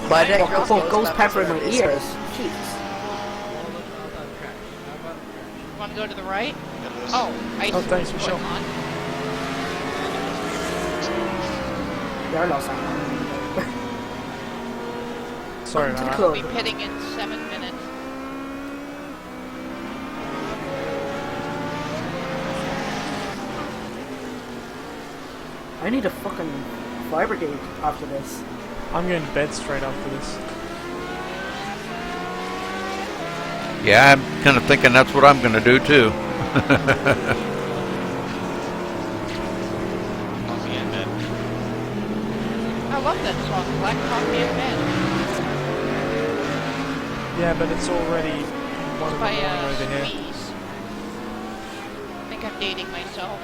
But that ghost pepper in my ears. Jeez. Want to go to the right? Oh, thanks, Michelle. There are no sound. Sorry about that. We'll be pitting in 7 minutes. I need a fucking fire brigade after this. I'm going to bed straight after this. Yeah, I'm kind of thinking that's what I'm going to do too. Coffee and bed. I love that song, Black Coffee and Bed. Yeah, but it's already one of the By morning over here. Squeeze. I think I'm dating myself.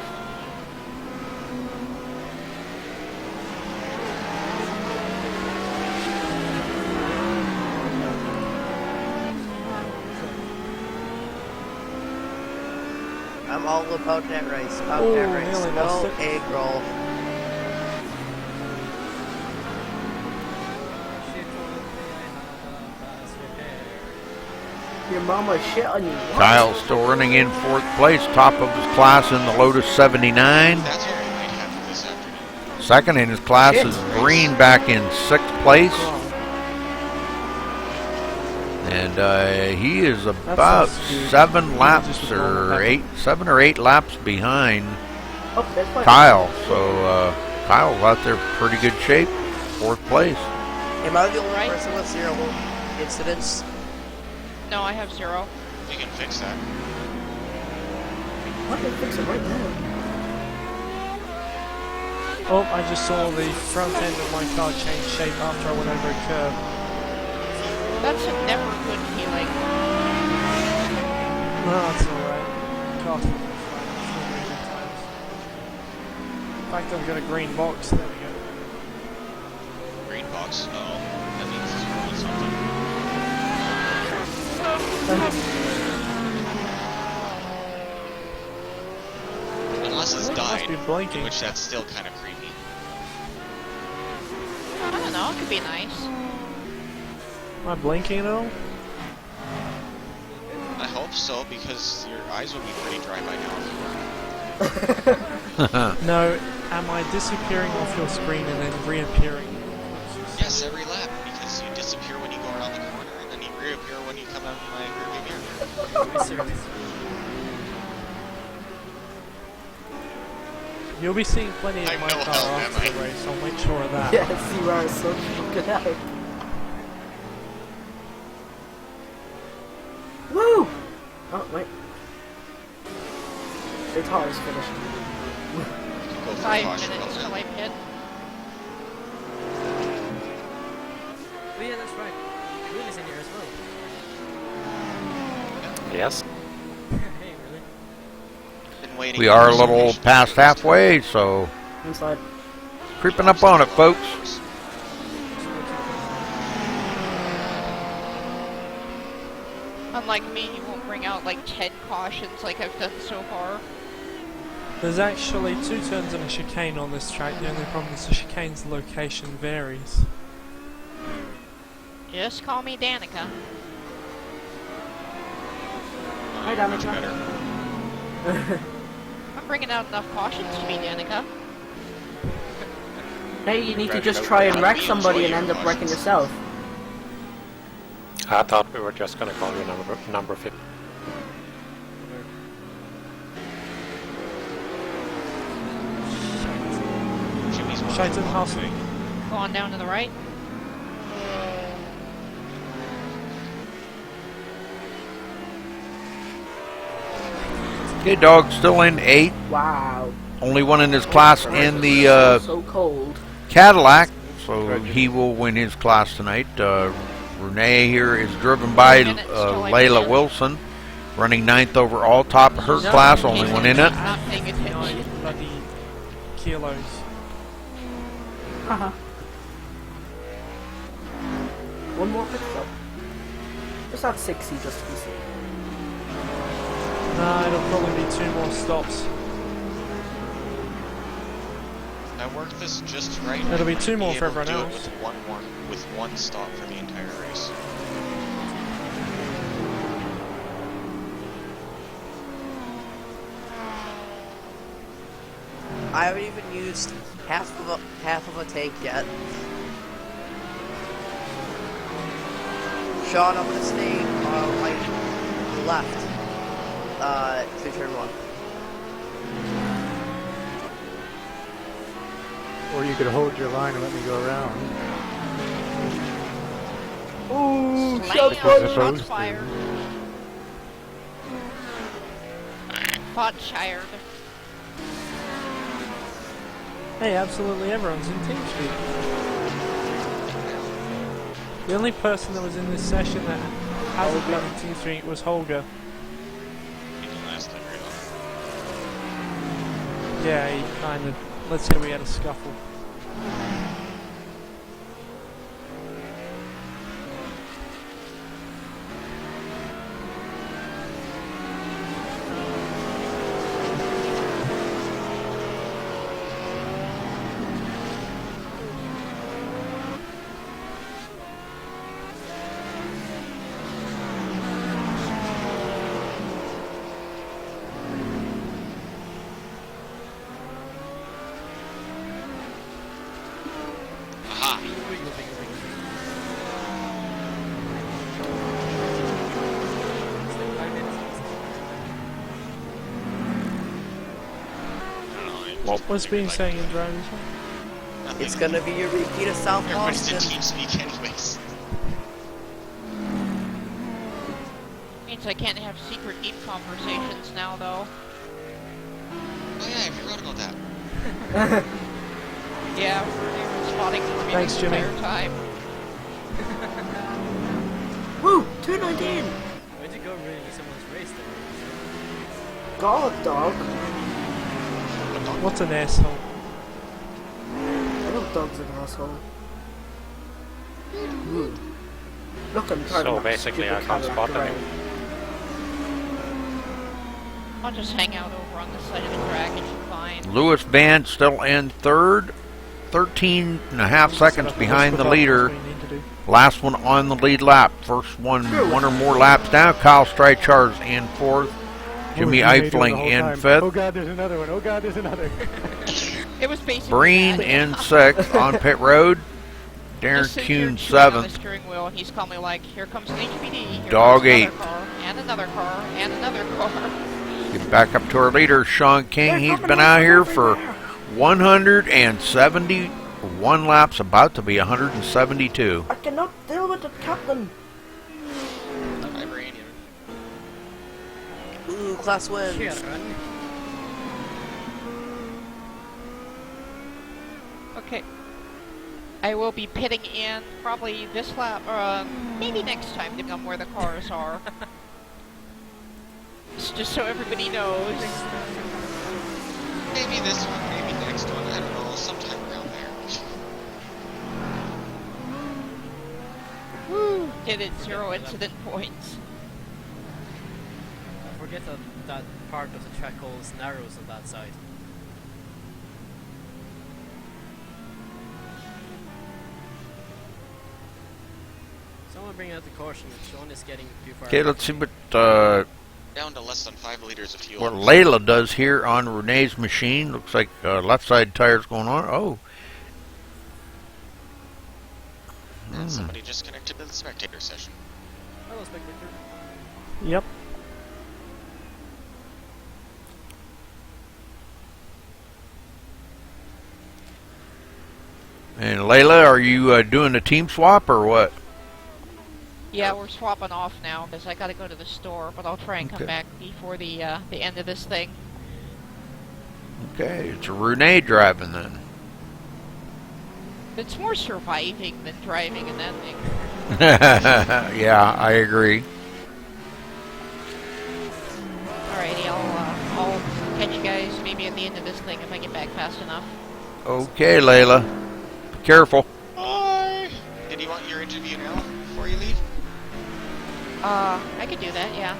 I'm all about that rice. About that rice. nearly No lost it. egg roll. Your mama shit on you. What? Kyle's still running in 4th place, top of his class in the Lotus 79. That's what we might have this afternoon. Second in his class is Green back in 6th place. And he is about 7 laps or 7 or 8 laps behind Oh, that's fine. Kyle. So Kyle's out there pretty good shape, 4th place. Am I the only person with 0 incidents? No, I have 0. You can fix that. Why did I fix it right now? Oh, I just saw the front end of my car change shape after I went over a curve. That's a never good feeling. No, that's alright. Car's not green at times. In fact, I've got a green box. There we go. Green box. Oh, that means it's really something. Unless it's It must died, be blinking. in which that's still kind of creepy. I don't know, it could be nice. Am I blinking at all? I hope so, because your eyes will be pretty dry by now. No, am I disappearing off your screen and then reappearing? Yes, every lap, because you disappear when you go around the corner, and then you reappear when you come out of my rearview mirror. You'll be seeing plenty of I my know car how after am the I. race, I'll make sure of that. Yeah, see where I so fucking out. Woo! Oh, wait. It's hard as finishing. Go for 5 caution, minutes till I pit. Oh yeah, that's right. Moon is in here as well. Yes. Hey, really? Been waiting We are a so little patiently past for this halfway, so Inside. creeping up on it, folks. Unlike me, you won't bring out like 10 cautions like I've done so far. There's actually 2 turns and a chicane on this track. The only problem is the chicane's location varies. Just call me Danica. Hi, Much Danica. better. I'm bringing out enough cautions to be Danica. Hey, you need to just try and wreck somebody and end up wrecking yourself. I thought we were just gonna call you number 50. Jimmy's one Shaitan of the House. Go on down to the right. Okay, dog still in 8th. Wow. Only one in his class in the So cold. Cadillac, so he will win his class tonight. Renee here is driven by Layla Wilson, running 9th overall, top of her class, only one in it. Not paying attention. 9 bloody kilos. Haha. One more pit stop. Just have 60 just to be safe. Nah, it'll probably be 2 more stops. I work this just right, It'll be I might 2 more for able to everyone do it else. with one stop for the entire race. I haven't even used half of a tank yet. Sean, I'm gonna stay like left to turn 1. Or you could hold your line and let me go around. Ooh, Slam, shot shots fired. Shots fired. Hey, absolutely everyone's in TeamSpeak. The only person that was in this session that hasn't been in TeamSpeak was Holger. He didn't last time very long. Yeah, he kind of. Let's say we had a scuffle. What's being saying in driving? It's gonna be a repeat of South Everybody's in Boston. TeamSpeak anyways. Means I can't have secret deep conversations now, though. Oh yeah, I forgot about that. Yeah, we're spotting for me Thanks, the Jimmy. entire time. Woo! 219! Where'd you go ruining someone's race though? God, dog. What's an asshole? I know dog's an asshole. Ooh. Look, I'm trying So to basically I can't spot them. I'll just hang out over on the side of the track and you're fine. Lewis Band still in third, 13.5 seconds behind the leader. Last one on the lead lap. First one or more laps down. Kyle Streichard's in 4th. Jimmy Eifling in 5th. Oh god, there's another one. Oh god, there's another. It was basically Breen that. in 6th on pit road. Darren Just sitting here Kuhn chewing on the 7th. steering wheel, and he's calmly like, here comes an HPD, here Dog comes 8th. another car, and another car, and another car. Get back up to our leader, Sean King. He's been out here for 171 laps, about to be 172. I cannot deal with it, Captain. Vibranium. Ooh, class wins. Yeah, run. Okay. I will be pitting in probably this lap, or maybe next time, depending on where the cars are. Just so everybody knows. Maybe this one, maybe next one, I don't know, sometime around there. Woo! Did it 0 incident points. I forget that that part of the track goes narrows on that side. Someone bring out the caution. Sean is getting too far. Okay, let's see what Down to less than 5 liters of fuel. what Layla does here on Renee's machine. Looks like left side tire's going on. Oh. And somebody just connected to the spectator session. Hello, spectator. Yep. And Layla, are you doing a team swap or what? Yeah, we're swapping off now because I gotta go to the store, but I'll try and come Okay. back before the end of this thing. Okay, it's Renee driving then. It's more surviving than driving in that thing. Yeah, I agree. Alrighty, I'll catch you guys maybe at the end of this thing if I get back fast enough. Okay, Layla. Be careful. Bye! Did you want your interview now, before you leave? I could do that, yeah.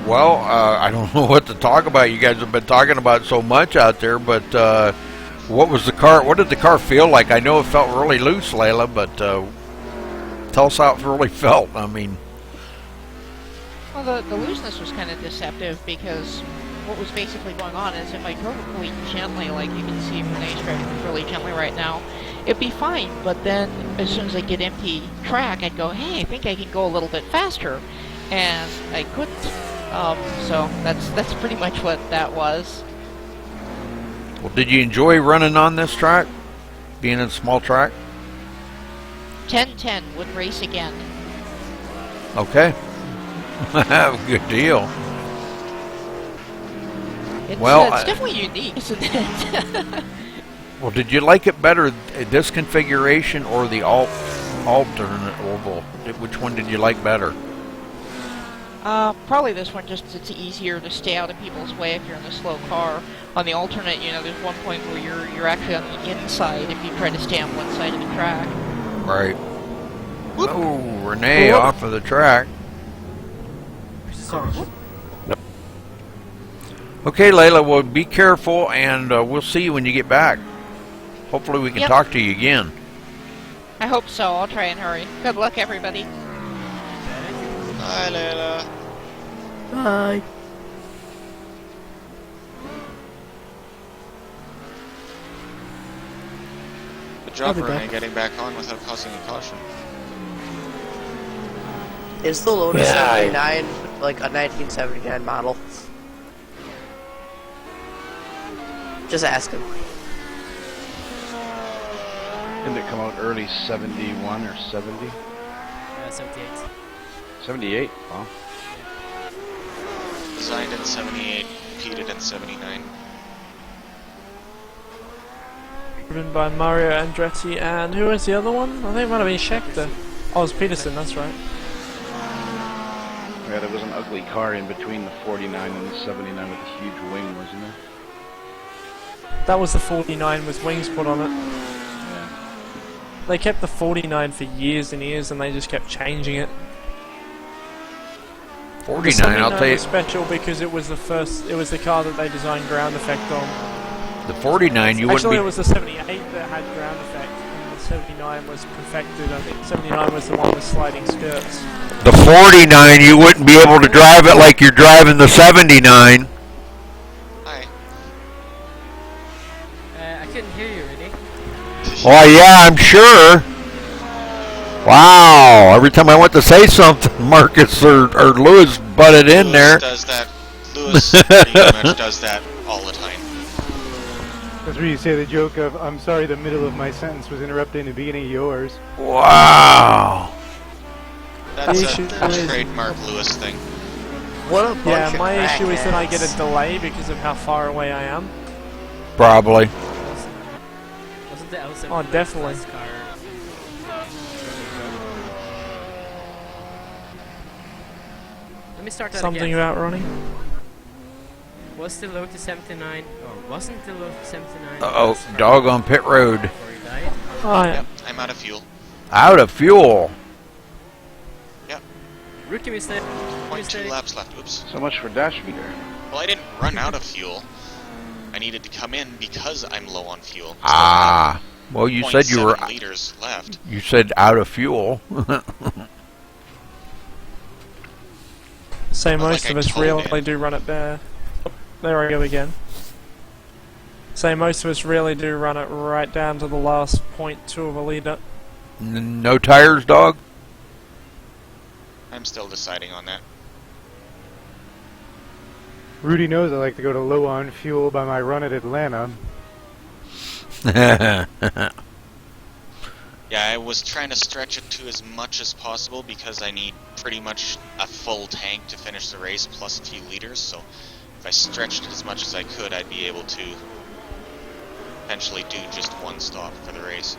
Well, I don't know what to talk about. You guys have been talking about so much out there, but what was the car? What did the car feel like? I know it felt really loose, Layla, but tell us how it really felt. I mean, Well, the looseness was kind of deceptive because what was basically going on is if I drove it really gently, like you can see Renee's driving really gently right now, it'd be fine. But then as soon as I get empty track, I'd go, hey, I think I can go a little bit faster, and I couldn't. So that's pretty much what that was. well, did you enjoy running on this track, being in a small track? 10-10 would race again. Okay, good deal. It's, Well, it's definitely unique, isn't it? Well, did you like it better, this configuration or the alternate oval? Which one did you like better? Probably this one, just it's easier to stay out of people's way if you're in a slow car. On the alternate, you know, there's one point where you're actually on the inside if you try to stay on one side of the track. Right. Oh, Renee off of the track. Okay, Layla, well, be careful, and we'll see you when you get back. Hopefully we can talk to you again. I hope so. I'll try and hurry. Good luck, everybody. Hi, Layla. Bye. Good job, I'll be Renee, back. getting back on without causing a caution. Is the Lotus Yeah, 79 like a 1979 model? Just asking. Didn't it come out early 71 or 70? 78. 78? Wow. Designed in 78, repeated in 79. Driven by Mario Andretti and who was the other one? I think it might have been Schechter. Oh, it was Peterson, that's right. Yeah, there was an ugly car in between the 49 and the 79 with a huge wing, wasn't there? That was the 49 with wings put on it. Yeah. They kept the 49 for years and years and they just kept changing it. 49, I'll tell you. Was special because it was the first, it was the car that they designed ground effect on. The 49, you Actually, it wouldn't was the 78 that had ground effect, and the 79 was perfected. I think 79 was the one with sliding skirts. be. The 49, you wouldn't be able to drive it like you're driving the 79. Hi. I couldn't hear you, Renee. Oh, yeah, I'm sure. Wow, every time I went to say something, Marcus or Lewis butted in there. Does that. Lewis pretty much does that all the time. That's where you say the joke of, I'm sorry the middle of my sentence was interrupting the beginning of yours. Wow. That's issue a is- trademark Lewis thing. What a bunch Yeah, of my issue is that I get crackheads. a delay because of how far away I am. Probably. Wasn't the L7 Oh, definitely. last car? Let me start that Something again. about Ronnie. Was the Lotus 79, or wasn't the Lotus 79? Uh-oh, dog on pit road. Before he died? Oh, yeah. Yep, I'm out of fuel. Out of fuel. Rookie mistake. 0.2 laps left. Oops. So much for dash meter. Well, I didn't run out of fuel. I needed to come in because I'm low on fuel. So Ah. Well, you said you were. 0.7 liters left. You said out of fuel. So Well, most like of I us told really him. do run it there. Oh, there I go again. So most of us really do run it right down to the last 0.2 of a litre. No tires, dog? I'm still deciding on that. Rudy knows I like to go to low on fuel by my run at Atlanta. Yeah, I was trying to stretch it to as much as possible because I need pretty much a full tank to finish the race plus a few liters, so if I stretched it as much as I could, I'd be able to eventually do just one stop for the race.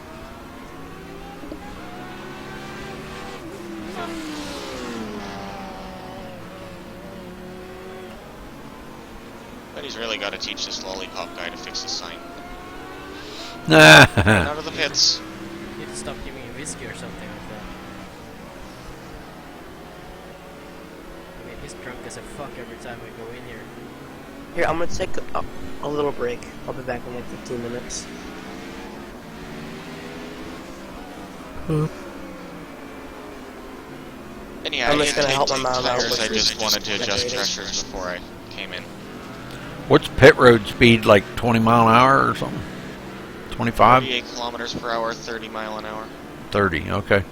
But he's really got to teach this lollipop guy to fix the sign. Get out of the pits. You need to stop giving him whiskey or something like that. I mean, he's drunk as a fuck every time I go in here. Here, I'm gonna take a little break. I'll be back in like 15 minutes. And yeah, I'm I just did gonna help my take mom out tires. with I just wanted to adjust decorating. pressures before I came in. What's pit road speed, like 20 mile an hour or something? 25? 38 kilometers per hour, 30 mile an hour. 30, okay.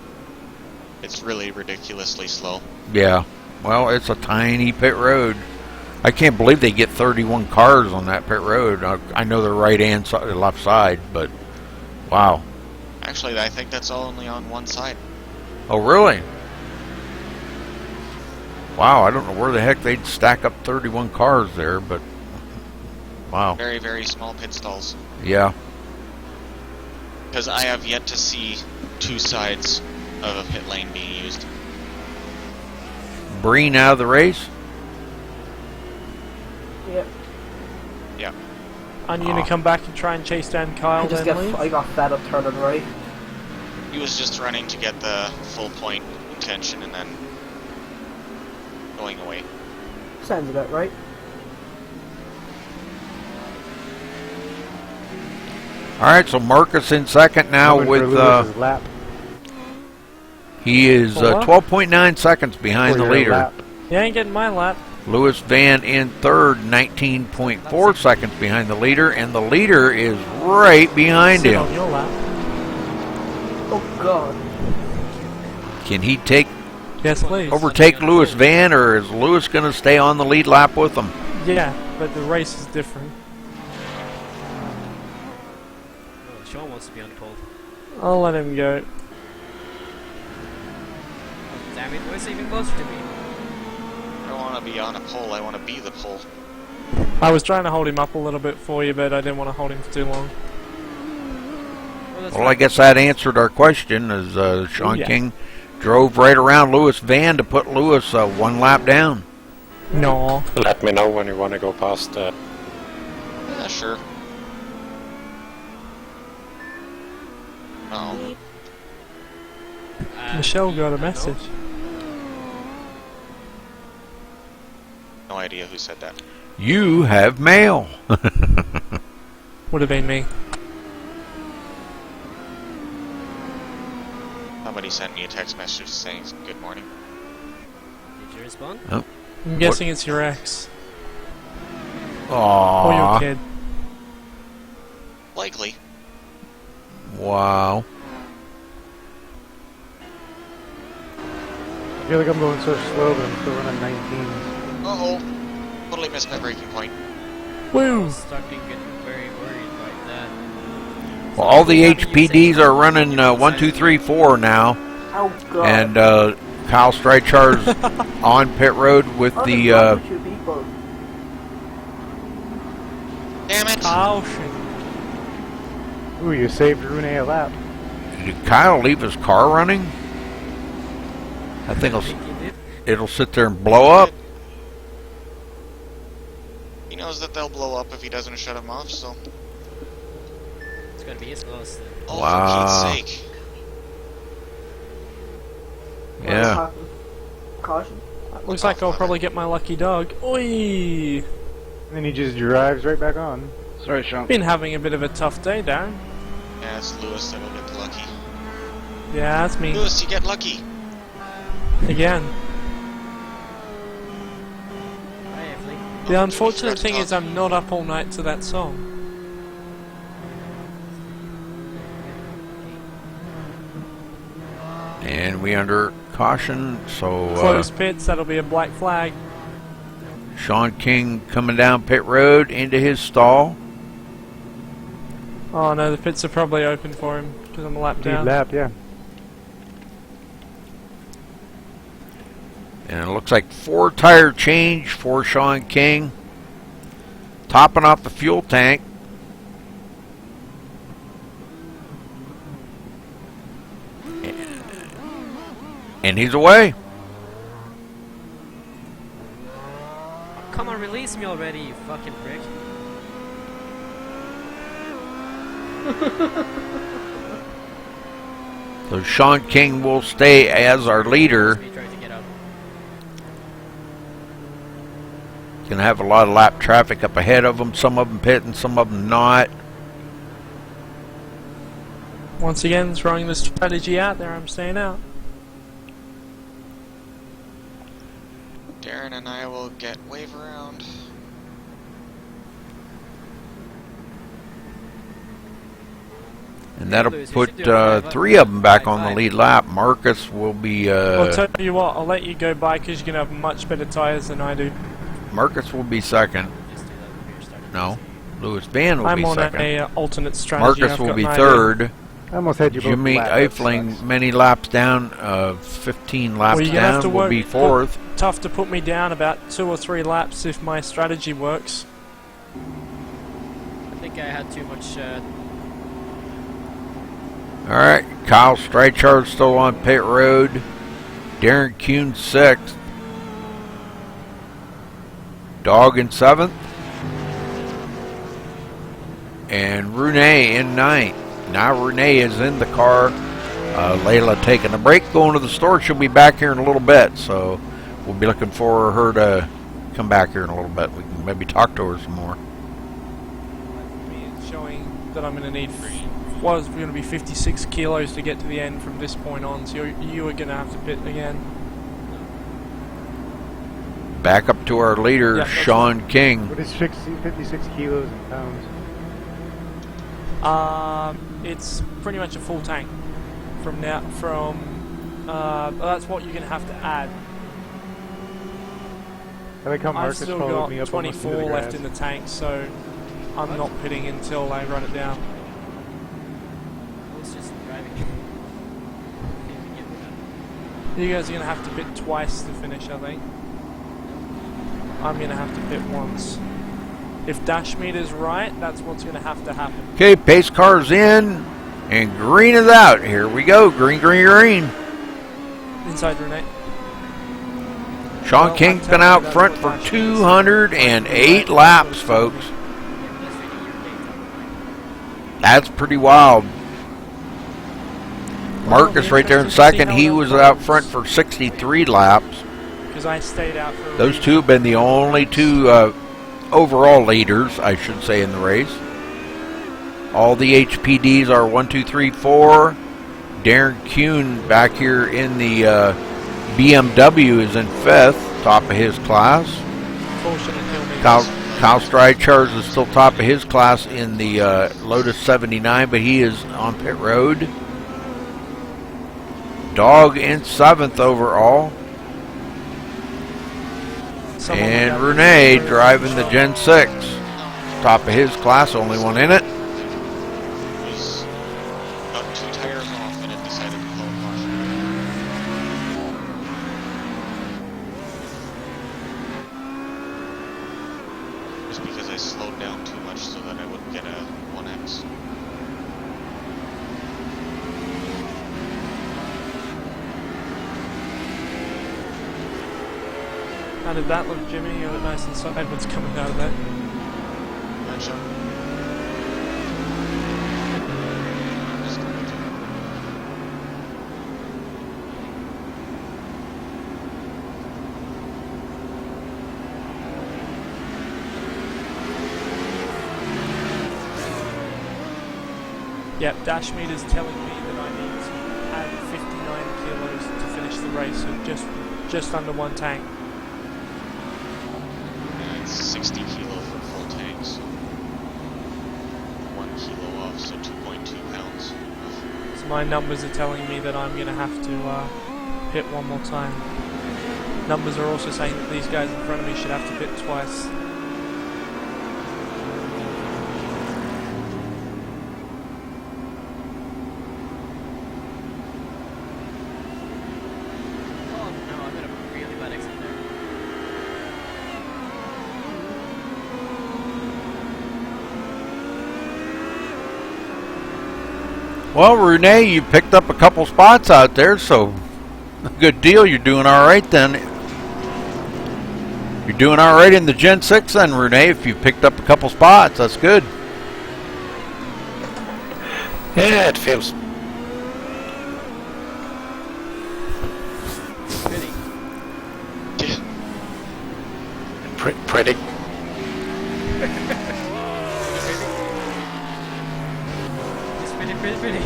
It's really ridiculously slow. Yeah. Well, it's a tiny pit road. I can't believe they get 31 cars on that pit road. I know they're right and left side, but wow. Actually, I think that's only on one side. Oh, really? Wow, I don't know where the heck they'd stack up 31 cars there, but wow. Very, very small pit stalls. Yeah. Because I have yet to see two sides of a pit lane being used. Breen out of the race? Yeah. Yeah. Aren't you gonna come back and try and chase down Kyle then, Lee? I got fed up turning right. He was just running to get the full point intention and then going away. Sounds about right. Alright, so Marcus in second now Going for with, Lewis's lap. he is For what? 12.9 seconds behind For the your leader. lap. You ain't getting my lap. Lewis Van in third, 19.4 seconds behind the leader, and the leader is right behind Sit him. on your lap. Oh god. Can he Yes, please. overtake Lewis Van, or is Lewis going to stay on the lead lap with him? Yeah, but the race is different. Oh, Sean wants to be on pole. I'll let him go. Oh, damn it, where's even closer to me? I don't want to be on a pole, I want to be the pole. I was trying to hold him up a little bit for you, but I didn't want to hold him for too long. Well, I guess that answered our question, as Sean Yeah. King drove right around Lewis Van to put Lewis one lap down. No. Let me know when you want to go past. Yeah, sure. Oh. Michelle got a message. No idea who said that. You have mail. Would have been me. Somebody sent me a text message saying good morning. Did you respond? I'm guessing it's your ex. Or your Aww. kid. Likely. Wow. I feel like I'm going so slow, but I'm still running 19s. Uh-oh. Totally missed my braking point. Woo! Starting to get very worried by that. Well, all the HPDs are running 1, 2, 3, 4 now, Oh god. and Kyle Strychar's on pit road with Oh, the there's one or two people. Damn it! Caution. Ooh, you saved Rune a lap. Did Kyle leave his car running? I think I think he did. it'll sit there and blow up. He knows that they'll blow up if he doesn't shut them off, so... It's gonna be his close then. Oh, Wow. for Pete's sake. What Yeah. happened? Caution. Looks like I'll probably get my lucky dog. Oi! And then he just drives right back on. Sorry, Sean. Been having a bit of a tough day, Darren. Yeah, it's Lewis that'll get lucky. Yeah, that's me. Lewis, you get lucky! Again. Hi, Evelyn. The unfortunate thing is I'm not up all night to that song. And we under caution, so Closed pits, that'll be a black flag. Sean King coming down pit road into his stall. Oh no, the pits are probably open for him because I'm a lap Lead down. lap, yeah. And it looks like 4 tire change for Sean King. Topping off the fuel tank. And he's away. Come on, release me already, you fucking prick. So Sean King will stay as our leader. Me trying to get out. going to have a lot of lap traffic up ahead of them. Some of them pitting, some of them not. Once again, throwing the strategy out there, I'm staying out. Darren and I will get wave around. And that'll put 3 of them back on the lead lap. Marcus will be... I'll tell you what, I'll let you go by because you're going to have much better tyres than I do. Marcus will be second. No. Lewis Van will I'm be on second. a alternate strategy. Marcus will be third. I almost had you both Jimmy lap, Eifling, many laps down, 15 laps Well, you're gonna have to down, will work, be fourth. Tough to put me down about 2 or 3 laps if my strategy works. I think I had too much. Alright, Kyle Streichard's still on pit road. Darren Kuhn 6th. Dog in 7th. And Rune in 9th. Now Renee is in the car. Layla taking a break, going to the store. She'll be back here in a little bit, so we'll be looking for her to come back here in a little bit. We can maybe talk to her some more. It's showing that I'm going to need what is going to be 56 kilos to get to the end from this point on, so you are going to have to pit again. Back up to our leader, Sean King. What is 56 kilos in pounds? It's pretty much a full tank from now. That's what you're going to have to add. I like how I've Marcus still followed me got up almost into 24 the left grass. in the tank, so I'm not pitting until I run it down. I was just driving. You guys are going to have to pit twice to finish, I think. I'm going to have to pit once. If dash meter's right, that's what's going to happen. Okay, pace car's in, and green is out. Here we go, green, green, green. Inside Renee. Sean King's been out front for 208 laps, folks. That's pretty wild. Marcus right there in second. He was out front for 63 laps. Because I stayed out for Those two have been the only 2 overall leaders, I should say, in the race. All the HPDs are 1, 2, 3, 4. Darren Kuhn back here in the BMW is in 5th, top of his class. Kyle Streichard is still top of his class in the Lotus 79, but he is on pit road. Dog in 7th overall. And Renee driving the Gen 6. Top of his class, only one in it. Was about 2 tires off and it decided to pull apart. Just because I slowed down too much so that I wouldn't get a 1X. How did that look, Jimmy? You look nice and sideways coming out of that. Not sure. Yep, dash meter's telling me that I need to add 59 kilos to finish the race, so just under 1 tank. It's 60 kilo for full tanks. 1 kilo off, so 2.2 pounds. So my numbers are telling me that I'm going to have to pit one more time. Numbers are also saying that these guys in front of me should have to pit twice. Oh no, I made a really bad exit there. Well, Renee, you picked up a couple spots out there, so good deal. You're doing all right then. You're doing all right in the Gen 6 then, Renee. If you picked up a couple spots, that's good. Yeah, it feels. Pretty. It's pretty.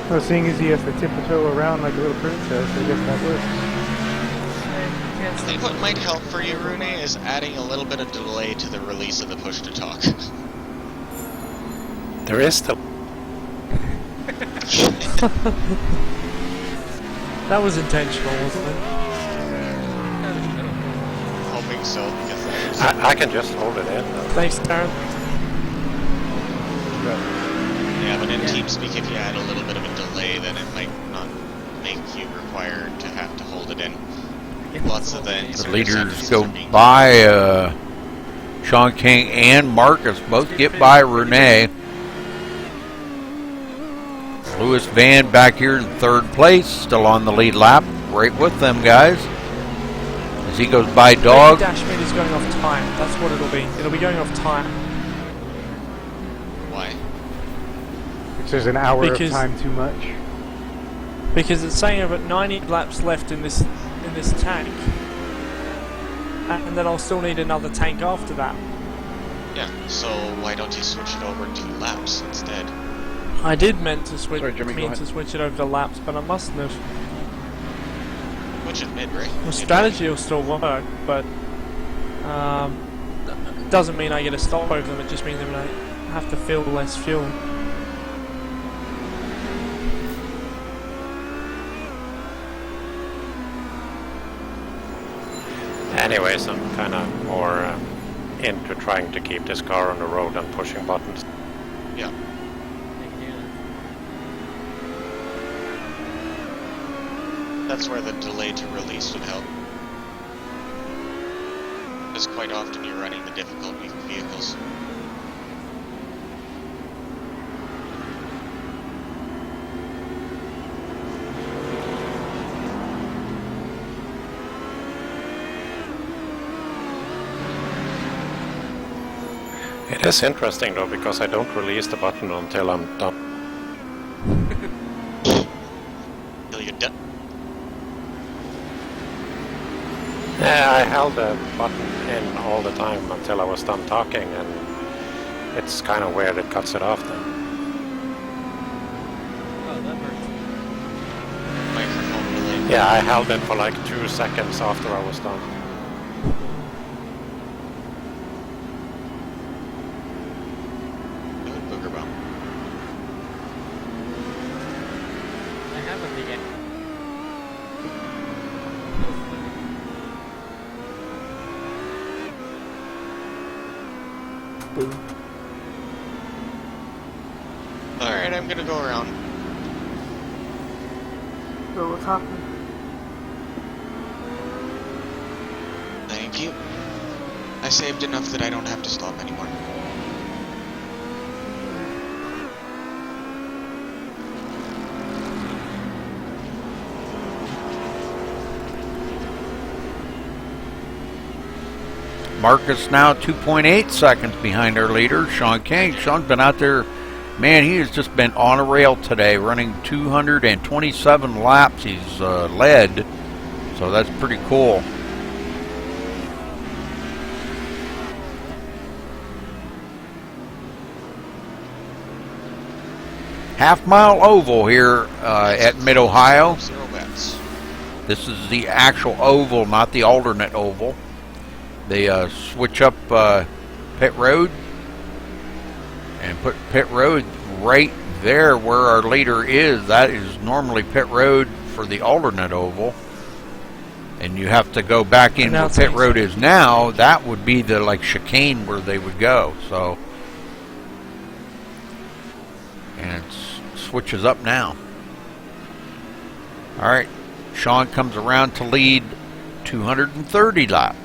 Well, seeing as he has to tiptoe around like a little princess, I guess that works. I think what might help for you, Rune, is adding a little bit of delay to the release of the push to talk. There is still. That was intentional, wasn't it? Hoping so, because that was... I can just hold it in. Thanks, Darren. Yeah, but in TeamSpeak, if you add a little bit of a delay, then it might not make you required to have to hold it in. Lots of the leaders go by Sean King and Marcus both get by Renee. Lewis Van back here in third place, still on the lead lap, right with them guys. As he goes by Dog. Dash meter is going off time. That's what it'll be. It'll be going off time. Why? Which is an hour Because- of time too much. Because it's saying I've got 90 laps left in this tank, and then I'll still need another tank after that. Yeah, so why don't you switch it over to laps instead? I did meant to switch. Sorry, Jimmy, go ahead. Switch it over to laps, but I mustn't have. Switch it mid-race. The strategy will still work, but doesn't mean I get a stop over them. It just means that I have to fill less fuel. Anyways, I'm kind of more into trying to keep this car on the road and pushing buttons. Yeah. That's where the delay to release would help. Because quite often you're running the difficult vehicles. It is interesting though, because I don't release the button until I'm done. Till you're done. Yeah, I held the button in all the time until I was done talking, and it's kind of weird it cuts it off then. Oh, that worked. Microphone delay. Yeah, I held it for like 2 seconds after I was done. Good booger bomb. I haven't again. Alright, I'm gonna go around. So what's happening? Thank you. I saved enough that I don't have to stop anymore. Marcus now 2.8 seconds behind our leader, Sean King. Sean's been out there, man, he has just been on a rail today, running 227 laps. He's led, so that's pretty cool. Half-mile oval here at Mid-Ohio. 0 bets. This is the actual oval, not the alternate oval. They switch up pit road and put pit road right there where our leader is. That is normally pit road for the alternate oval, and you have to go back in where pit road is now. That would be the like chicane where they would go. So, and it switches up now. All right, Sean comes around to lead 230 laps.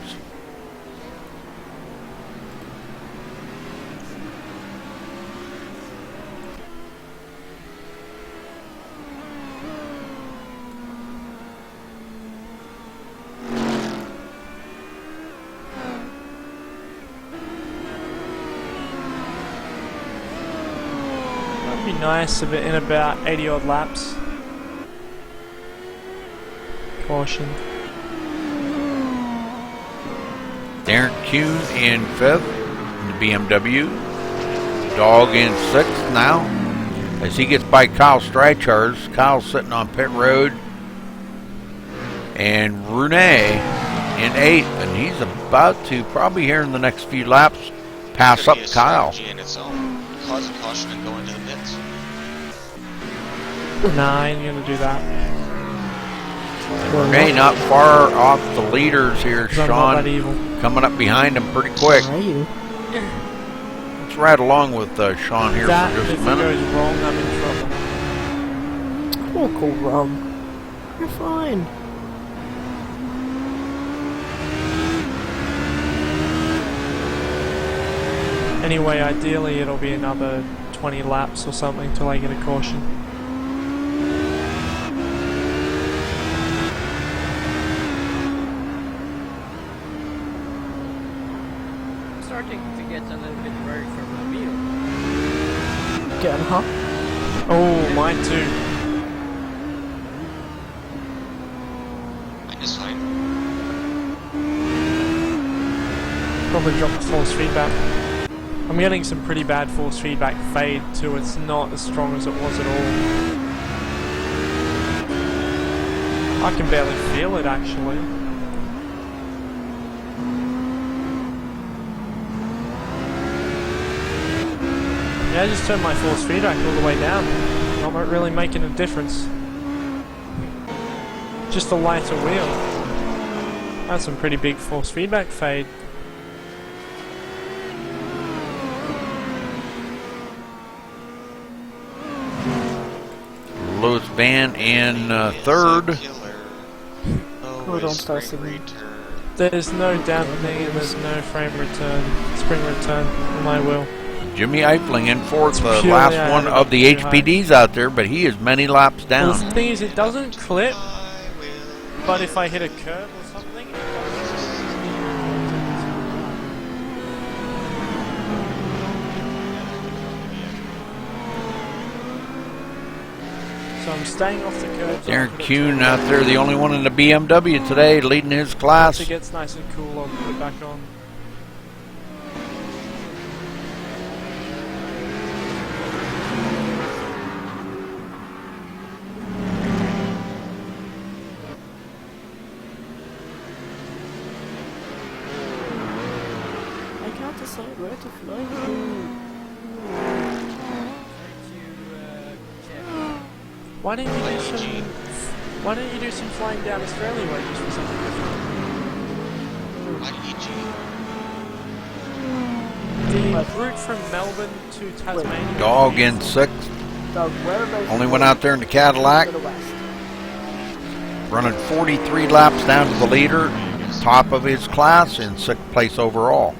Be nice if it in about 80 odd laps. Caution. Darren Kuhn in 5th in the BMW. Dog in 6th now. As he gets by Kyle Streichars, Kyle's sitting on pit road. And Rene in 8th, and he's about to, probably here in the next few laps, pass up Kyle. In its own. Cause a caution and go into the pits. Nah, I ain't gonna do that. Rene not far off the leaders here. 'Cause I'm not that Sean evil. coming up behind him pretty quick. Are you? Let's ride along with Sean here That, for just if a it minute. goes wrong, I'm in trouble. Don't go wrong. You're fine. Anyway, ideally it'll be another 20 laps or something till I get a caution. I'm starting to get a little bit worried for my wheel. Getting hot. Oh, mine too. Mine is fine. Probably drop the force feedback. I'm getting some pretty bad force feedback fade too. It's not as strong as it was at all. I can barely feel it actually. Yeah, I just turned my force feedback all the way down. Not really making a difference. Just a lighter wheel. That's some pretty big force feedback fade. Lewis Van in 3rd. Oh, don't start singing. There's no dampening and there's no frame return, spring return on my wheel. Jimmy Eifling in 4th, the Purely last I one had of it the too high. HPDs out there, but he is many laps Well, down. the thing is, it doesn't clip, but if I hit a curve or something, it does. So I'm staying off the curves. Darren Kuhn out there, the only one in the BMW today, leading his class. Once it gets nice and cool, I'll put it back on. I can't decide where to fly to. Why don't you do some? Why don't you do some flying down Australia way just for something different? The route from Melbourne to Tasmania. Dog in 6th. Dog, whereabouts? Only went out there in the Cadillac. To the west. Running 43 laps down to the leader. Top of his class in 6th place overall.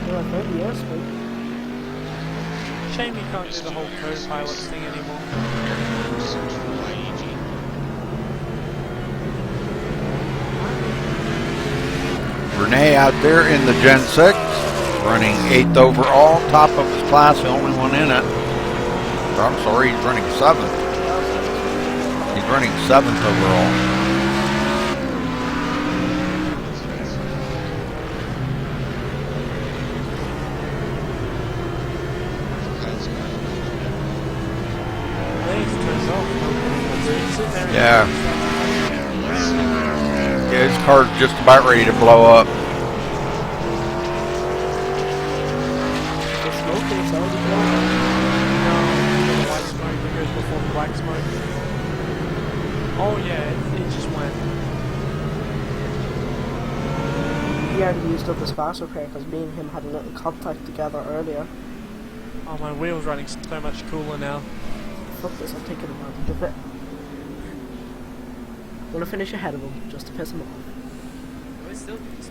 You're at 30 years, mate. Shame you can't do the whole co-pilot thing anymore. Rene out there in the Gen 6, running 8th overall, top of his class, the only one in it. Or, I'm sorry, he's running 7th. He's running 7th overall. Yeah. Yeah, his car's just about ready to blow up. The smoke is already blowing. No, the white smoke that goes before the black smoke. Oh yeah, it just went. He already used up his fast repair because me and him had a little contact together earlier. Oh, my wheel's running so much cooler now. Fuck this, I'm taking advantage of it. I'm gonna finish ahead of him just to piss him off. Oh, it's still smoking.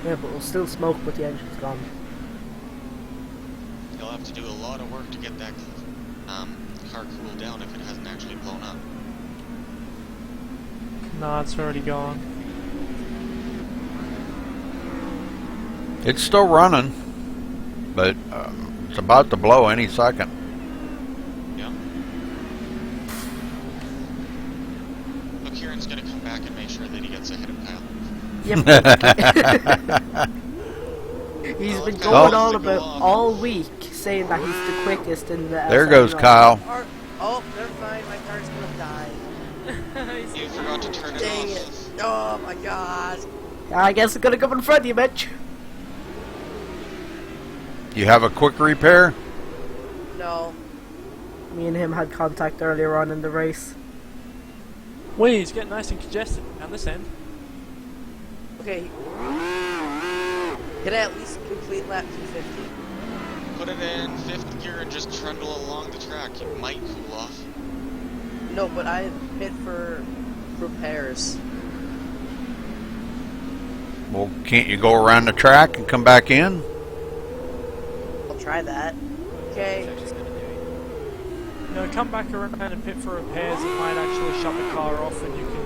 Yeah, but we'll still smoke but the engine's gone. You'll have to do a lot of work to get that car cooled down if it hasn't actually blown up. Nah, it's already gone. It's still running. but it's about to blow any second. Yeah. But Kieran's gonna come back and make sure that he gets ahead of Kyle. Yep. He's Well, been if going Kyle on wants to go about off- all week saying that he's the quickest in the. There outside goes run. Kyle. Oh, never mind. My car's gonna die. You forgot to turn it Dang off. it. Oh my god. I guess I'm gonna come in front of you, Mitch. You have a quick repair? No. Me and him had contact earlier on in the race. Wait, it's getting nice and congested down this end. Okay. Can I at least complete lap 250? Put it in 5th gear and just trundle along the track. You might cool off. No, but I hit for repairs. Well, can't you go around the track and come back in? I'll try that. Okay. No, come back around and pit for repairs. It might actually shut the car off and you can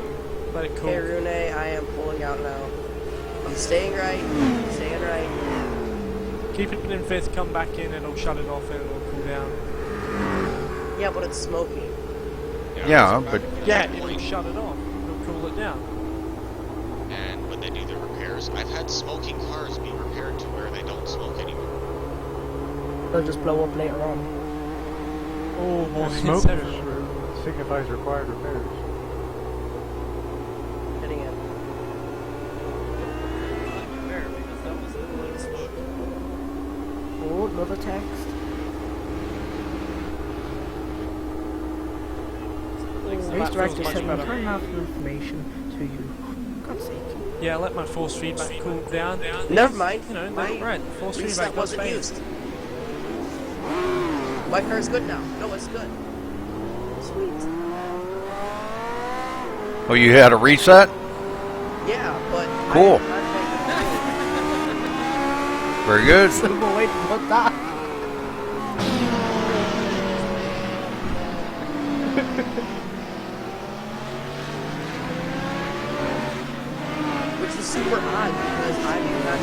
let it cool. Okay, Rune, I am pulling out now. I'm staying right. Staying right. Keep it in 5th, come back in, and it'll shut it off and it'll cool down. Yeah, but it's smoky. Yeah, but Yeah, it'll shut it off. It'll cool it down. And when they do the repairs, I've had smoking cars be repaired to where they don't smoke anymore. They'll just blow up later on. Oh, more Smoke hits signifies required repairs. Hitting it. Oh, another text. Race director said we'll turn off information to you. For God's sake. Yeah, let my force feedback cool down. Never mind. You know, My right, force reset feedback does wasn't fade. used. My car's good now. No, it's good. Sweet. oh, you had a reset? Yeah, but Cool. I'm Very good. Simple way to put that. which is super odd because I'm not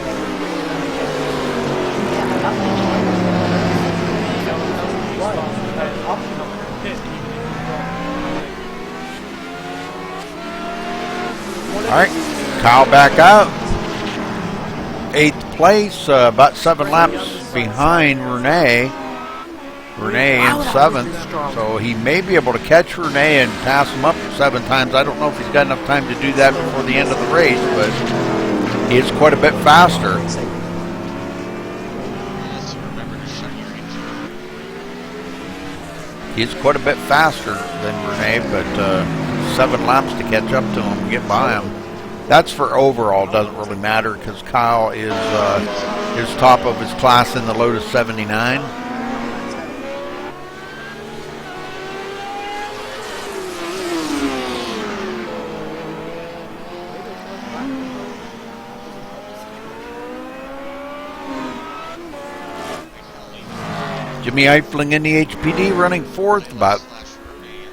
Alright, Kyle back out. 8th place, about 7 laps behind Renee. Renee in 7th, so he may be able to catch Renee and pass him up 7 times. I don't know if he's got enough time to do that before the end of the race, but he is quite a bit faster. Unless you remember to shut your engine. He is quite a bit faster than Renee, but 7 laps to catch up to him and get by him. That's for overall, doesn't really matter because Kyle is top of his class in the Lotus 79. Jimmy Eifling in the HPD running 4th, about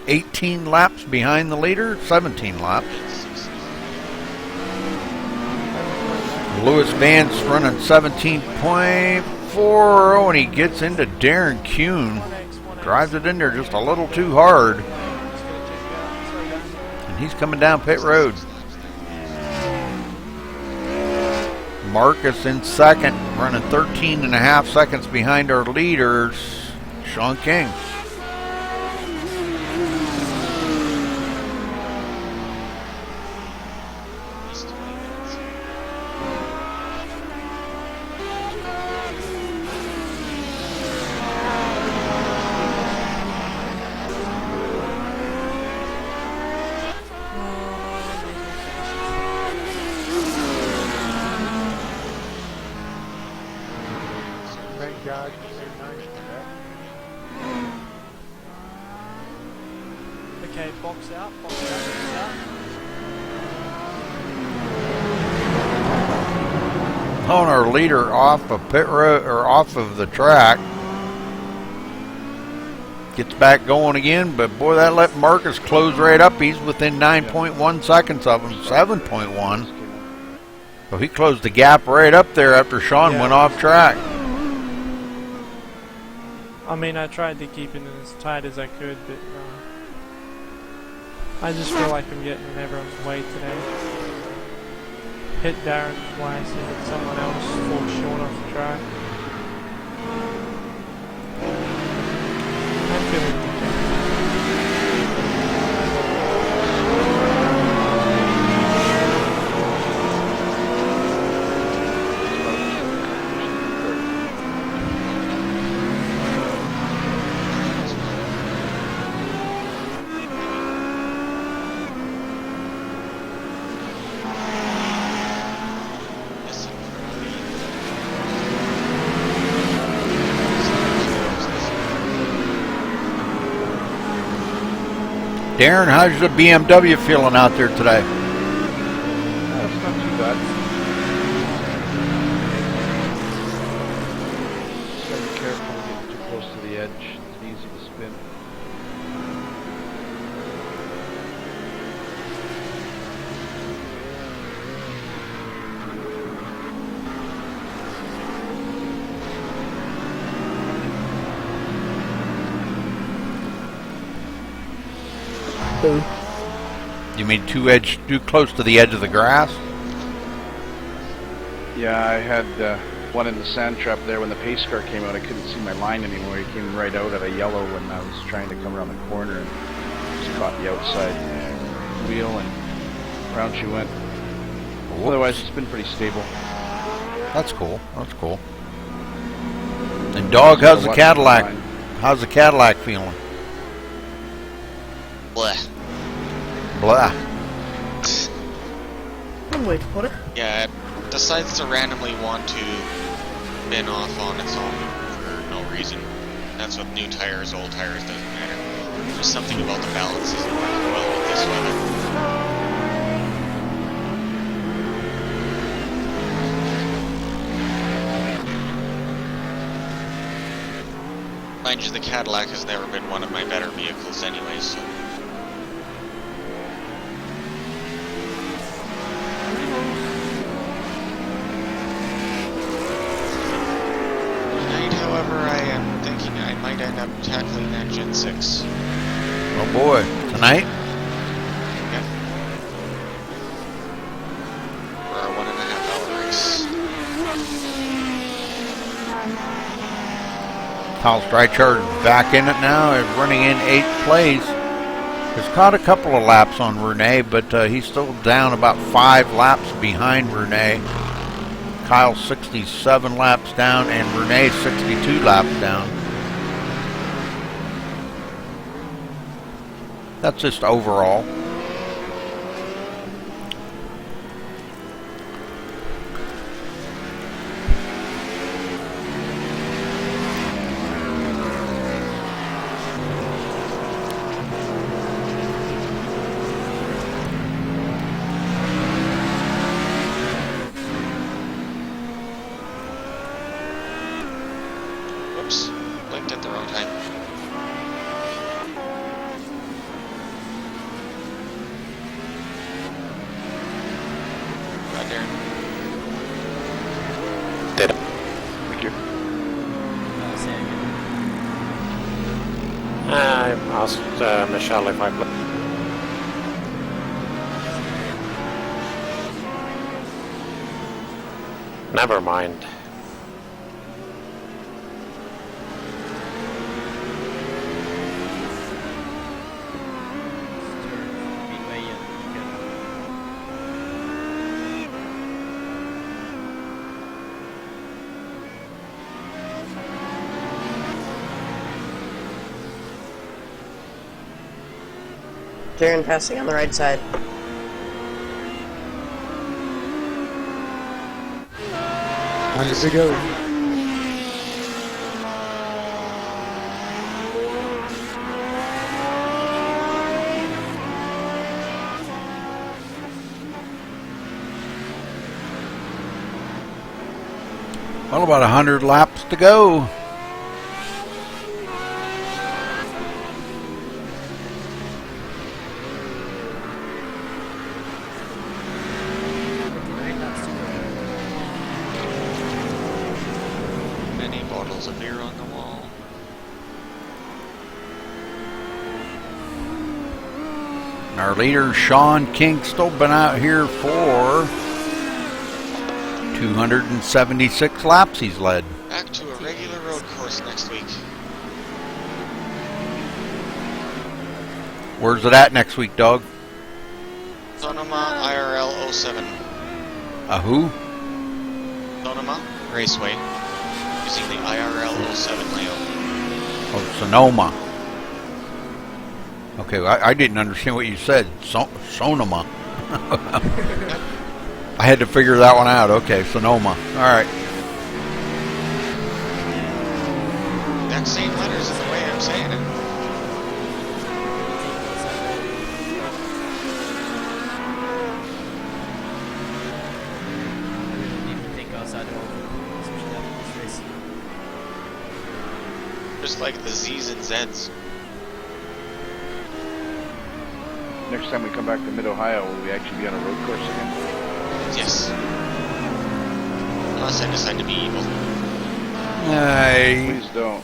18 laps behind the leader, 17 laps. Lewis Vance running 17.40, and he gets into Darren Kuhn. Drives it in there just a little too hard. And he's coming down pit road. Marcus in 2nd, running 13.5 seconds behind our leaders, Sean King. Thank God. Okay, box out, box out, box out. On our leader off of pit road or off of the track. Gets back going again, but boy, that let Marcus close right up. He's within 9.1 seconds of him, 7.1. So he closed the gap right up there after Sean went off track. I mean, I tried to keep it as tight as I could, but I just feel like I'm getting in everyone's way today. Hit Darren twice and hit someone else, fall short off the track. I'm feeling okay. Darren, how's the BMW feeling out there today? That's not too bad. Just gotta be careful of getting too close to the edge. It's easy to spin. Boom. You mean too close to the edge of the grass? Yeah, I had one in the sand trap there when the pace car came out. I couldn't see my line anymore. He came right out at a yellow when I was trying to come around the corner and just caught the outside wheel and round she went. Whoops. Otherwise, it's been pretty stable. That's cool. That's cool. And dog, how's the Cadillac? How's the Cadillac feeling? Bleh. Blah. One way to put it. Yeah, it decides to randomly want to bin off on its own for no reason. That's with new tires, old tires, doesn't matter. There's something about the balance isn't working well with this weather. Mind you, the Cadillac has never been one of my better vehicles anyway, so... Tonight, however, I am thinking I might end up tackling that Gen 6. Oh boy. Tonight? Yep. For our 1.5-hour race. Kyle Streichard back in it now, is running in 8th place. Has caught a couple of laps on Renee, but he's still down about 5 laps behind Renee. Kyle 67 laps down and Renee 62 laps down. That's just overall. Whoops. Blinked at the wrong time. Right there. Did Thank you. I asked Michelle if I played. Never mind. Darren passing on the right side. Time to go. Well, about 100 laps to go. Many bottles of beer on the wall. And our leader, Sean Kingston, been out here for 276 laps he's led. Back to a regular road course next week. Where's it at next week, Doug? Sonoma IRL 07. A who? Sonoma Raceway. Using the IRL 07 layout. Oh, Sonoma. Okay, I didn't understand what you said. Sonoma. I had to figure that one out. Okay, Sonoma. All right. Exact same letters in the way I'm saying it. Just like the Z's and Z's. Next time we come back to Mid-Ohio, will we actually be on a road course again? Yes. Unless I decide to be evil. Please don't.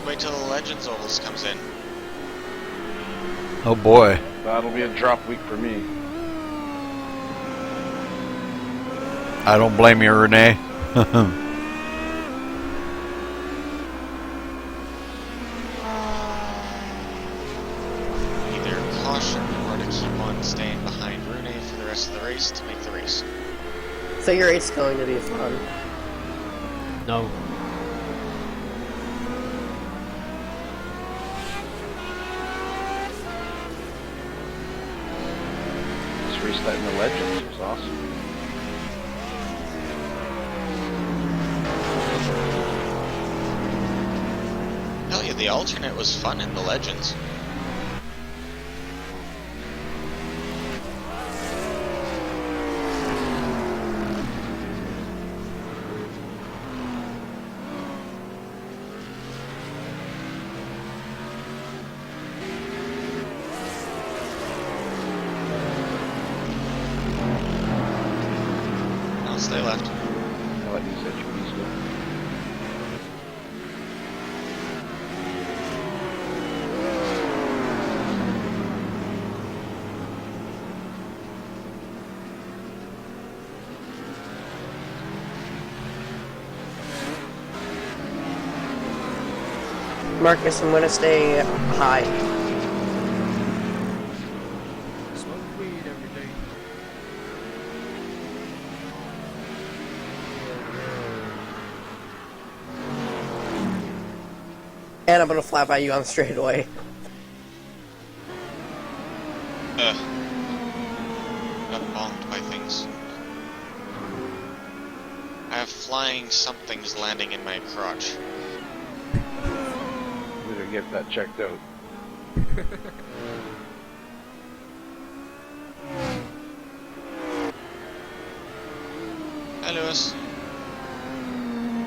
Wait till the Legends Ovals comes in. Oh boy. That'll be a drop week for me. I don't blame you, Renee. Either caution or to keep on staying behind Renee for the rest of the race to make the race. So your race is going to be fun. No. Just raced that in the Legends. It was awesome. Hell yeah, the alternate was fun in the Legends. I'll stay left. I like these HPs go. Marcus, I'm gonna stay high. Smoke weed every day. And I'm gonna fly by you on the straightaway. Got bonked by things. I have flying somethings landing in my crotch. Better get that checked out. Hi, Lewis.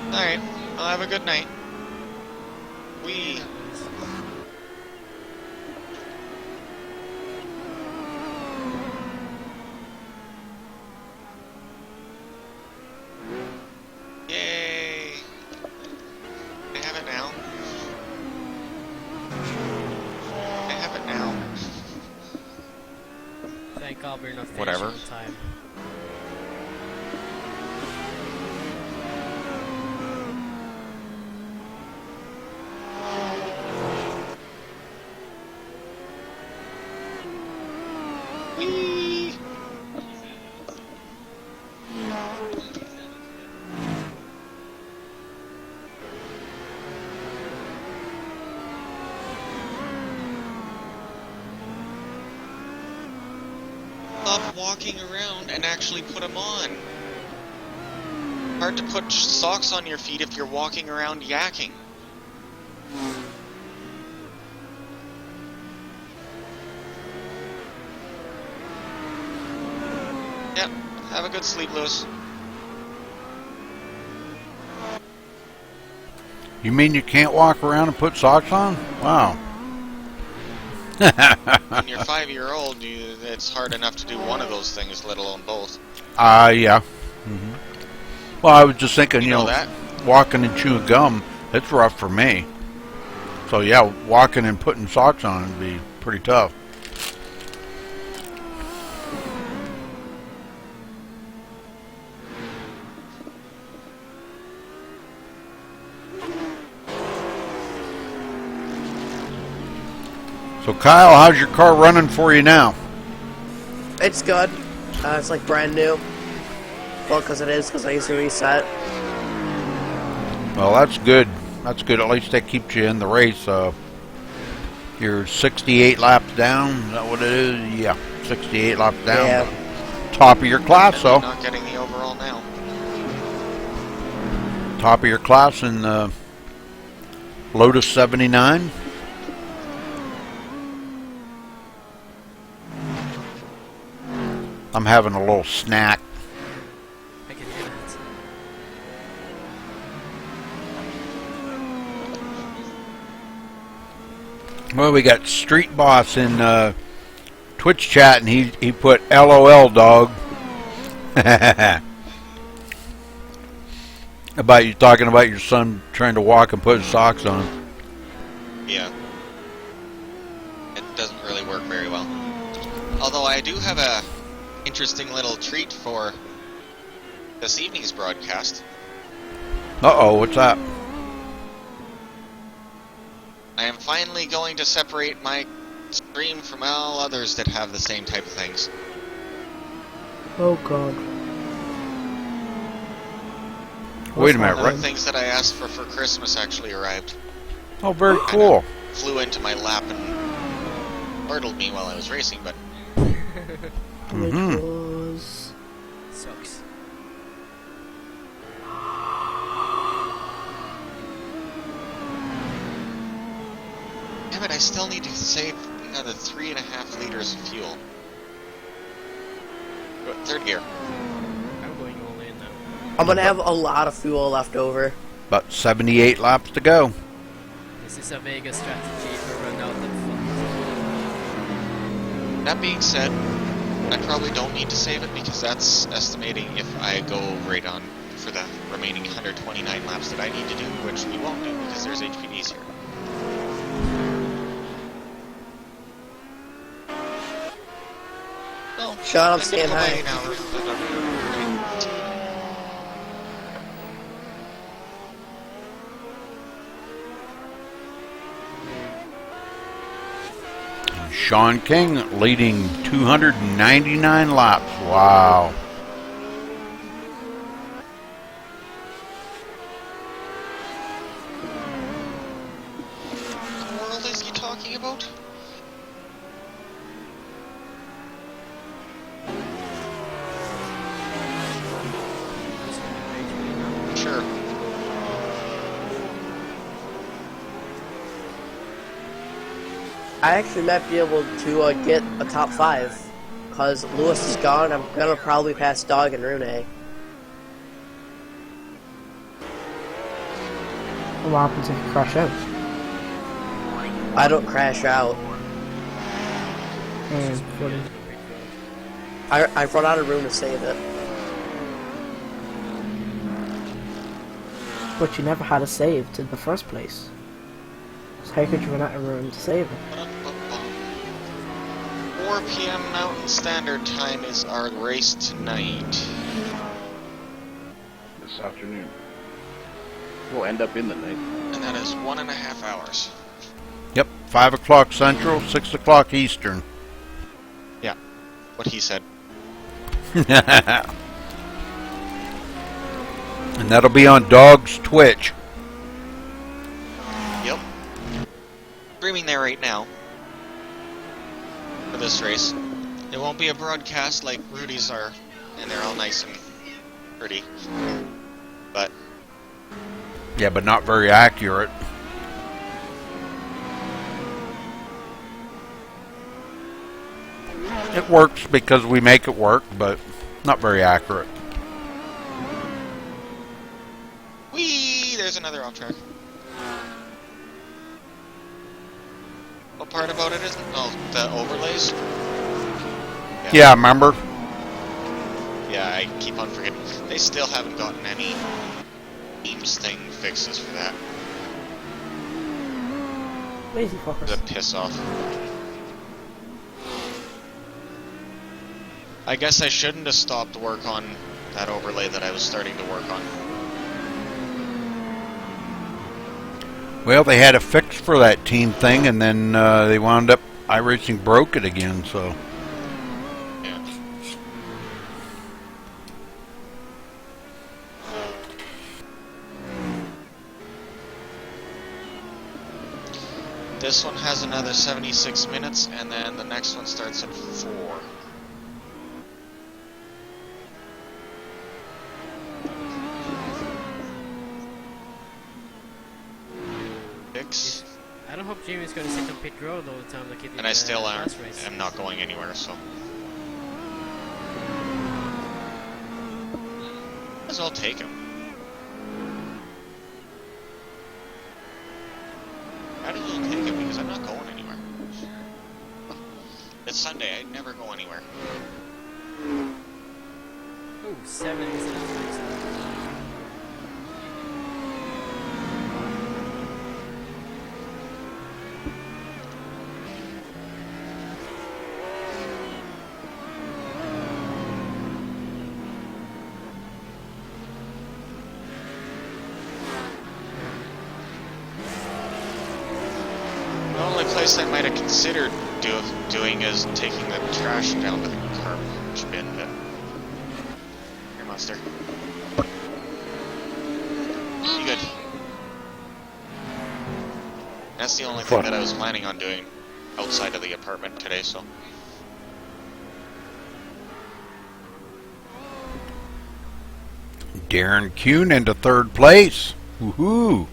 Alright, I'll have a good night. We. Yay! I have it now. I have it now. Thank God we're not finishing Whatever. on time. Whee! Stop walking around and actually put them on. Hard to put socks on your feet if you're walking around yakking. Yep, have a good sleep, Lewis. You mean you can't walk around and put socks on? Wow. When you're 5-year-old, it's hard enough to do one of those things, let alone both. Yeah. Well, I was just thinking, You know that? walking and chewing gum, it's rough for me. So yeah, walking and putting socks on would be pretty tough. So Kyle, how's your car running for you now? It's good. It's like brand new. Well, because I used to reset. Well, that's good. That's good. At least that keeps you in the race. You're 68 laps down. Is that what it is? Yeah, 68 laps down. Yeah. Top of your class, though. Not getting the overall now. Top of your class in Lotus 79. I'm having a little snack. I can hear that. Well, we got Street Boss in Twitch chat, and he put LOL dog. About you talking about your son trying to walk and put his socks on. Yeah. It doesn't really work very well. Although I do have a interesting little treat for this evening's broadcast. Uh-oh, what's that? I am finally going to separate my stream from all others that have the same type of things. Oh god. Wait a minute, One of right? the things that I asked for Christmas actually arrived. Oh, very cool. Flew into my lap and startled me while I was racing, but Which was... Sucks. damn it, I still need to save another 3.5 liters of fuel. Third gear. I'm going all in now. I'm gonna have a lot of fuel left over. About 78 laps to go. This is a Vegas strategy to run out of fun. That being said, I probably don't need to save it because that's estimating if I go right on for the remaining 129 laps that I need to do, which we won't do because there's HPDs here. Well, Sean, I'm I staying think high. about 8 hours. Sean King leading 299 laps. Wow. What world is he talking about? Sure. I actually might be able to get a top 5. Because Lewis is gone, I'm gonna probably pass Dog and Rune. What happens if you crash out? I don't crash out. Funny. I run out of room to save it. But you never had a save in the first place. So how could you run out of room to save it? 4 p.m. Mountain Standard Time is our race tonight. This afternoon. We'll end up in the night. And that is 1.5 hours. Yep, 5 o'clock Central, 6 o'clock Eastern. Yeah, what he said. And that'll be on Dog's Twitch. Yep. Streaming there right now. For this race. It won't be a broadcast like Rudy's are, and they're all nice and pretty. But Yeah, but not very accurate. It works because we make it work, but not very accurate. whee! There's another off track. What part about it isn't? Oh, the overlays? Yeah, remember? Yeah, I keep on forgetting. They still haven't gotten any Teams thing fixes for that. Lazy fuckers. The piss off. I guess I shouldn't have stopped work on that overlay that I was starting to work on. Well, they had a fix for that team thing, and then they wound up iRacing broke it again. So Yeah. This one has another 76 minutes, and then the next one starts at 4. Six. I don't hope Jamie's going to sit on pit road all the time like he did. And I still last race. am not going anywhere, so. Might as well take him. How did you take him? Because I'm not going anywhere. It's Sunday, I never go anywhere. Ooh, 7 is The only place I might have considered doing is taking the trash down to the garbage bin, but... Here, monster. You good? That's the only thing that I was planning on doing outside of the apartment today, so... Darren Kuhn into third place. Woohoo!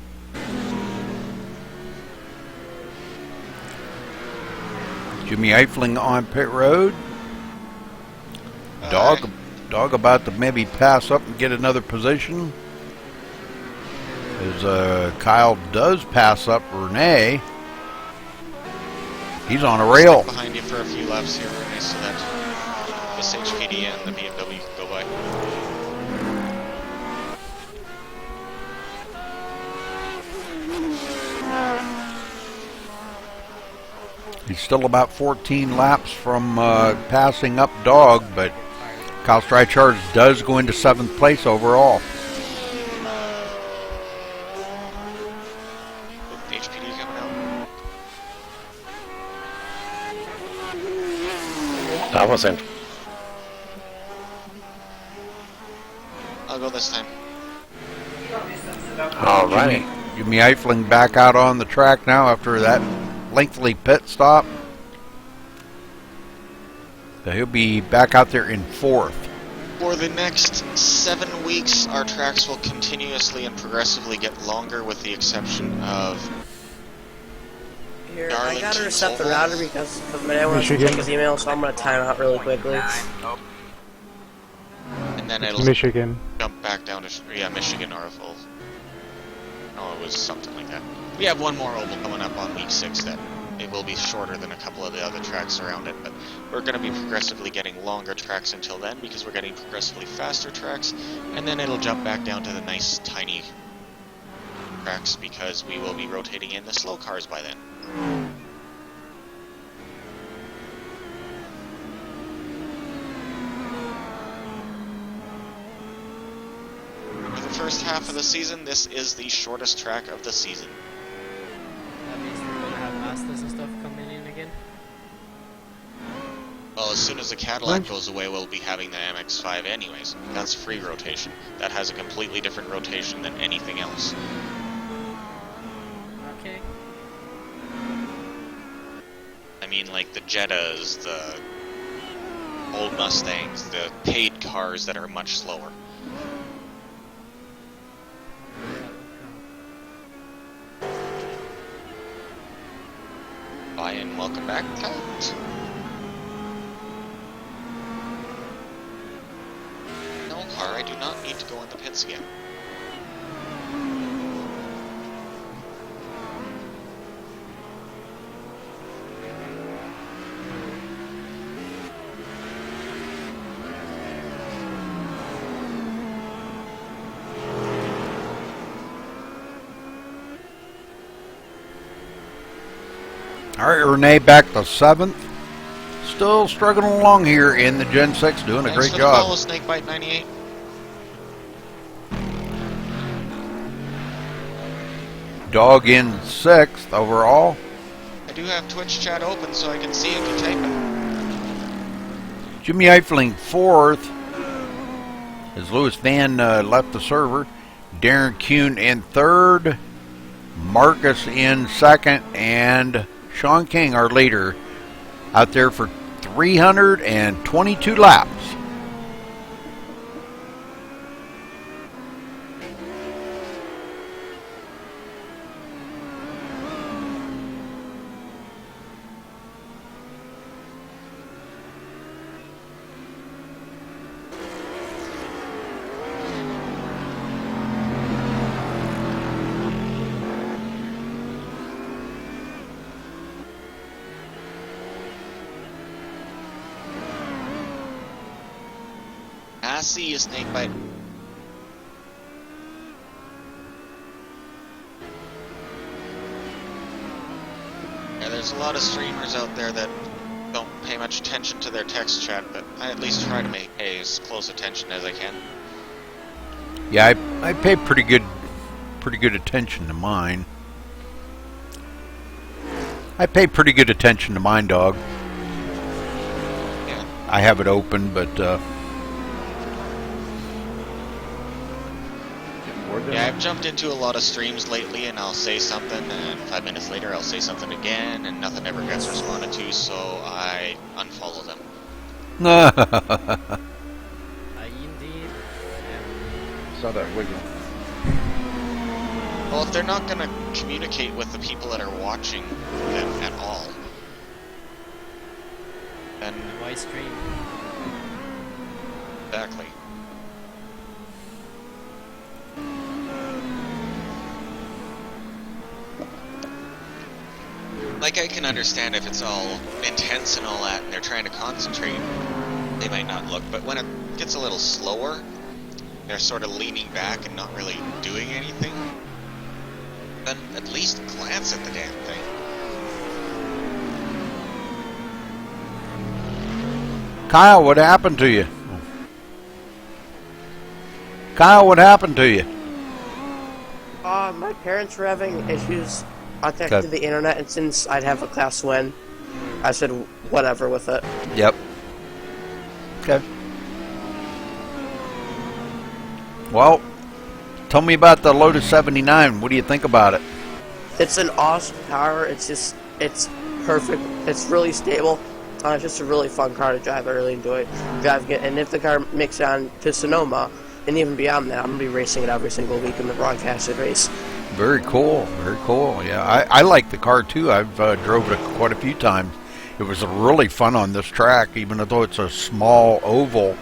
Jimmy Eifling on pit road. Dog about to maybe pass up and get another position. As Kyle does pass up Renee. He's on a rail. Stick behind you for a few laps here, Renee, so that this HPD and the BMW can go by. He's still about 14 laps from passing up Dog, but Kyle Streichard does go into 7th place overall. HPD coming out. That wasn't. I'll go this time. Alrighty. Jimmy Eifling back out on the track now after that lengthy pit stop. So he'll be back out there in 4th. For the next 7 weeks, our tracks will continuously and progressively get longer, with the exception of... Here, I Darlington, gotta reset the Oval. router because Renee wants to check his email, so I'm gonna time out really quickly. And then it'll Michigan. jump back down to... Yeah, Michigan or Oval. No, it was something like that. We have one more oval coming up on week 6 that it will be shorter than a couple of the other tracks around it, but we're going to be progressively getting longer tracks until then because we're getting progressively faster tracks, and then it'll jump back down to the nice tiny tracks because we will be rotating in the slow cars by then. For the first half of the season, this is the shortest track of the season. That means we're gonna have Masters and stuff coming in again. Well, as soon as the Cadillac goes away, we'll be having the MX-5 anyways. That's free rotation. That has a completely different rotation than anything else. Okay. I mean, like the Jettas, the old Mustangs, the paid cars that are much slower. Bye and welcome back, Kite. No, car, I do not need to go in the pits again. All right, Renee back to 7th. Still struggling along here in the Gen 6, doing a great job. Follow, Snakebite 98. Dog in 6th overall. I do have Twitch chat open so I can see if you type it. Jimmy Eifling 4th. As Louis Van left the server. Darren Kuhn in 3rd. Marcus in 2nd. And Sean King, our leader, out there for 322 laps. I see you, Snakebite. Yeah, there's a lot of streamers out there that don't pay much attention to their text chat, but I at least try to pay as close attention as I can. Yeah, I pay pretty good attention to mine. I pay pretty good attention to mine, dog. Yeah. I have it open, but Yeah, I've jumped into a lot of streams lately, and I'll say something, and 5 minutes later I'll say something again, and nothing ever gets responded to, so I unfollow them. Indeed. Saw that wiggle. Well, if they're not going to communicate with the people that are watching them at all, then... Why stream? Exactly. Like, I can understand if it's all intense and all that, and they're trying to concentrate, they might not look, but when it gets a little slower, they're sort of leaning back and not really doing anything, then at least glance at the damn thing. Kyle, what happened to you? Kyle, what happened to you? My parents were having issues contacting the internet, and since I'd have a class win, I said whatever with it. Yep. Okay. Well, tell me about the Lotus 79. What do you think about it? It's an awesome car. It's perfect. It's really stable. It's just a really fun car to drive. I really enjoy driving it. And if the car makes it on to Sonoma, and even beyond that, I'm going to be racing it every single week in the broadcasted race. Very cool. Very cool. Yeah, I like the car too. I've drove it quite a few times. It was really fun on this track, even though it's a small oval.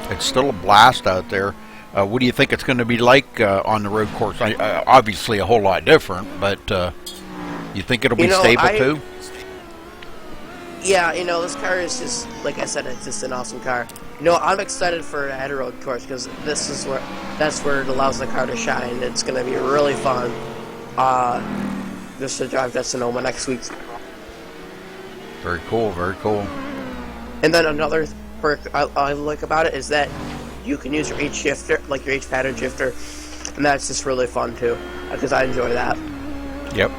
It's still a blast out there. What do you think it's going to be like on the road course? Obviously a whole lot different, but you think it'll be stable too? Yeah, this car is just, like I said, it's just an awesome car. I'm excited for a head road course because that's where it allows the car to shine. It's going to be really fun just to drive to Sonoma next week. Very cool, very cool. And then another perk I like about it is that you can use your H shifter, like your H pattern shifter, and that's just really fun too, because I enjoy that. Yep.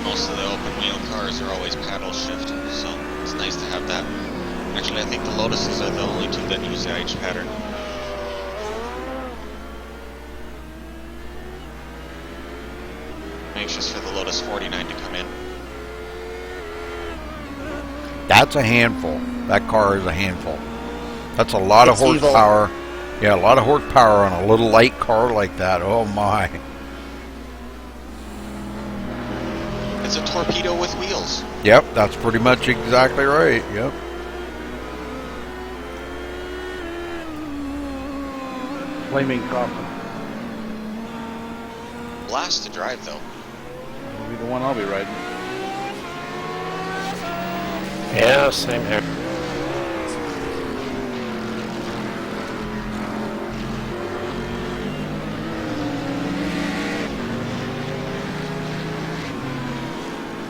Most of the open wheel cars are always paddle shift, so it's nice to have that. Actually, I think the Lotuses are the only two that use the H pattern. I'm anxious for the Lotus 49 to come in. That's a handful. That car is a handful. That's a lot of horsepower. Yeah, a lot of horsepower on a little light car like that. Oh my. It's a torpedo with wheels. Yep, that's pretty much exactly right. Yep. Flaming coffin. Blast to drive, though. Will be the one I'll be riding. Yeah, same here.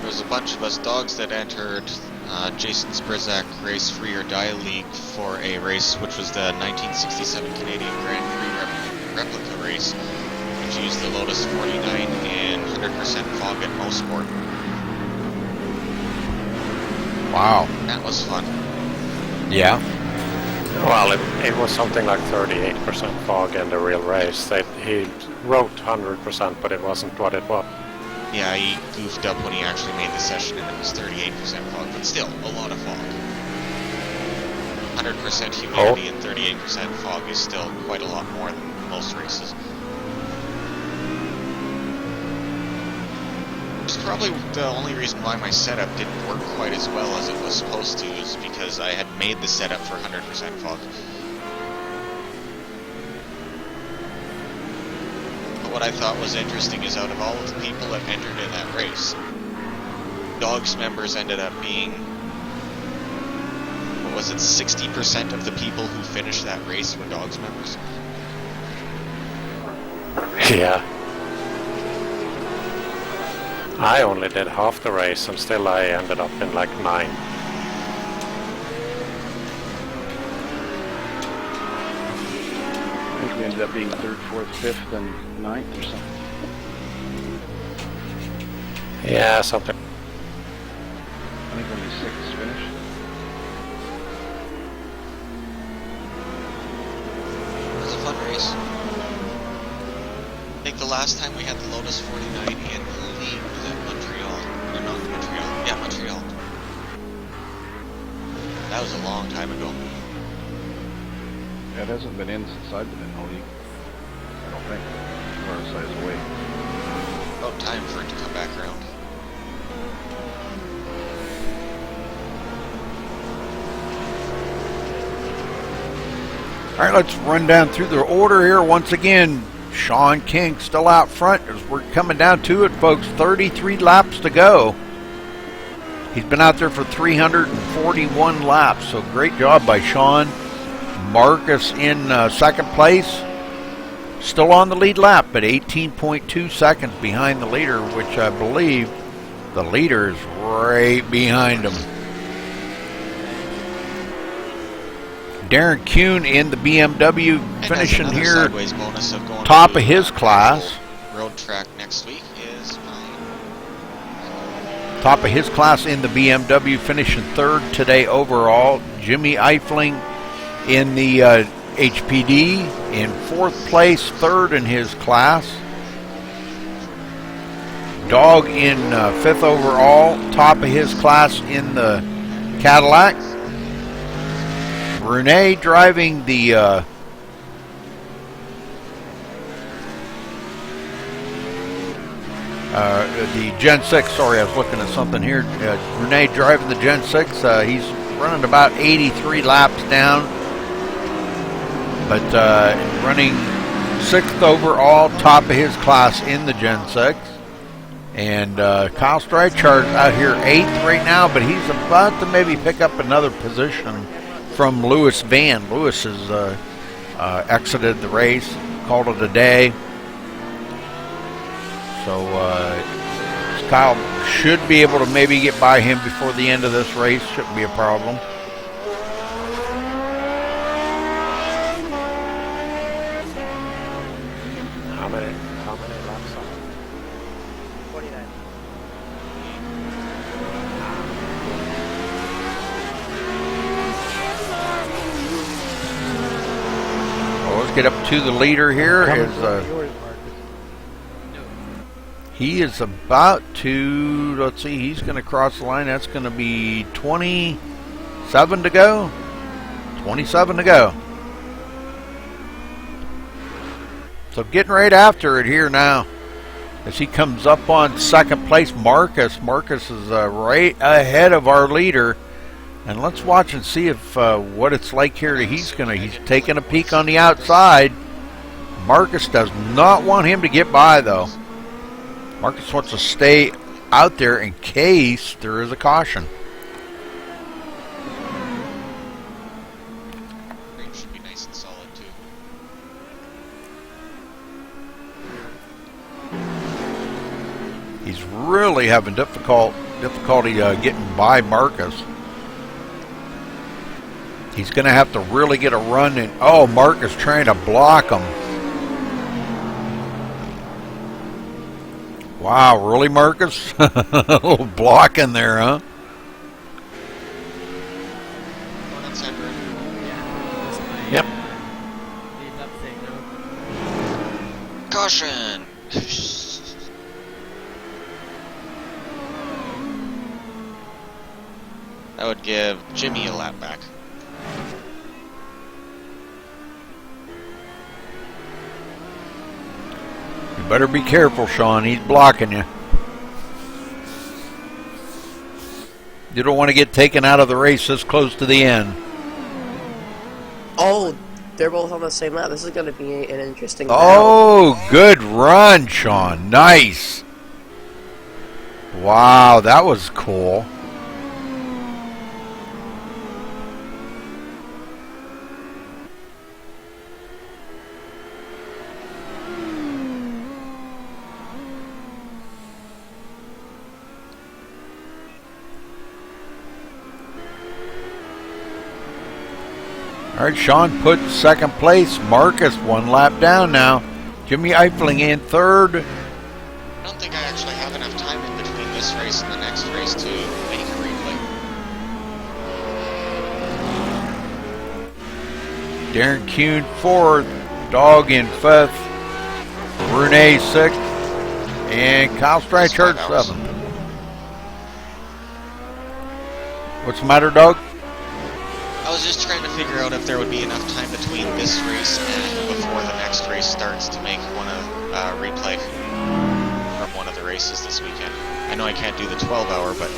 was a bunch of us dogs that entered Jason Sprizak Race Free or Die League for a race which was the 1967 Canadian Grand Prix replica race, which used the Lotus 49 and 100% fog at Mosport. Wow. That was fun. Yeah. Well, it was something like 38% fog in the real race. He wrote 100%, but it wasn't what it was. Yeah, he goofed up when he actually made the session and it was 38% fog, but still, a lot of fog. 100% humidity and 38% fog is still quite a lot more than most races. It's probably the only reason why my setup didn't work quite as well as it was supposed to, is because I had made the setup for 100% fog. But what I thought was interesting is out of all of the people that entered in that race, Dogs members ended up being, what was it, 60% of the people who finished that race were Dogs members? Yeah. I only did half the race and still I ended up in like 9. I think we ended up being 3rd, 4th, 5th, and 9th or something. Yeah, something. I think only 6 finished. It was a fun race. I think the last time we had the Lotus 49 in the league was at Montreal. Or not Montreal. Yeah, Montreal. That was a long time ago. Yeah, it hasn't been in since I've been in the league. I don't think. As far as I was away. About time for it to come back around. All right, let's run down through the order here once again. Sean King still out front as we're coming down to it, folks. 33 laps to go. He's been out there for 341 laps, so great job by Sean. Marcus in second place, still on the lead lap, but 18.2 seconds behind the leader, which I believe the leader is right behind him. Darren Kuhn in the BMW finishing here top of his class. Road track next week is fine. Top of his class in the BMW, finishing third today overall. Jimmy Eifling in the HPD in fourth place, third in his class. Dog in fifth overall, top of his class in the Cadillac. Brune driving the Gen 6. Sorry, I was looking at something here. Brune driving the Gen 6. He's running about 83 laps down, but running sixth overall, top of his class in the Gen 6. And Kyle Streichard's out here eighth right now, but he's about to maybe pick up another position from Lewis Van. Lewis has exited the race, called it a day. So Kyle should be able to maybe get by him before the end of this race. Shouldn't be a problem. How many laps are 49. Well, let's get up to the leader here. He is about to, let's see, he's going to cross the line. That's going to be 27 to go. 27 to go. So getting right after it here now as he comes up on second place. Marcus is right ahead of our leader. And let's watch and see if what it's like here. He's taking a peek on the outside. Marcus does not want him to get by, though. Marcus wants to stay out there in case there is a caution. Range should be nice and solid too. He's really having difficult difficulty getting by Marcus. He's going to have to really get a run in. Oh, Marcus trying to block him. Wow, really, Marcus? A little block in there, huh? Yep. Caution! That would give Jimmy a lap back. You better be careful, Sean. He's blocking you. You don't want to get taken out of the race this close to the end. Oh, they're both on the same lap. This is going to be an interesting battle. Oh, good run, Sean. Nice. Wow, that was cool. All right, Sean put second place. Marcus 1 lap down now. Jimmy Eifling in third. I don't think I actually have enough time in between this race and the next race to make a replay. Darren Kuhn fourth. Dog in fifth. Brune sixth. And Kyle Streichert seventh. What's the matter, Dog? I was just trying to figure out if there would be enough time between this race and before the next race starts to make one replay from one of the races this weekend. I know I can't do the 12-hour, but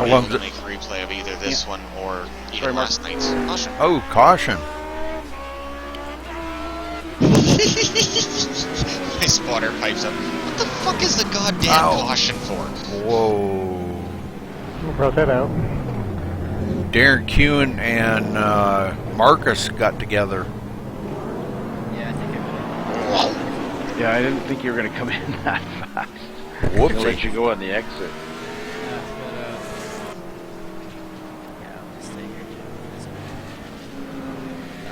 I'll be able to make a replay of either this one or even last night's. Caution. Oh, caution. My spotter pipes up. What the fuck is the goddamn caution for? Whoa. Who brought that out? Darren Kuhn and Marcus got together. Yeah, I think Yeah, I didn't think you were going to come in that fast. Whoopsie. I'll let you go on the exit. I'll just stay here too.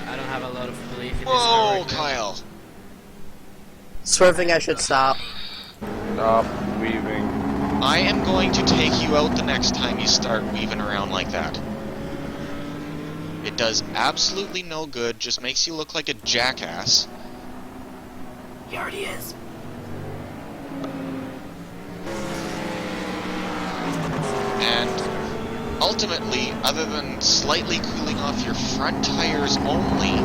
I don't have a lot of belief in this Whoa, car. Kyle. Swerving, I should stop. Stop weaving. I am going to take you out the next time you start weaving around like that. It does absolutely no good, just makes you look like a jackass. He already is. And ultimately, other than slightly cooling off your front tires only,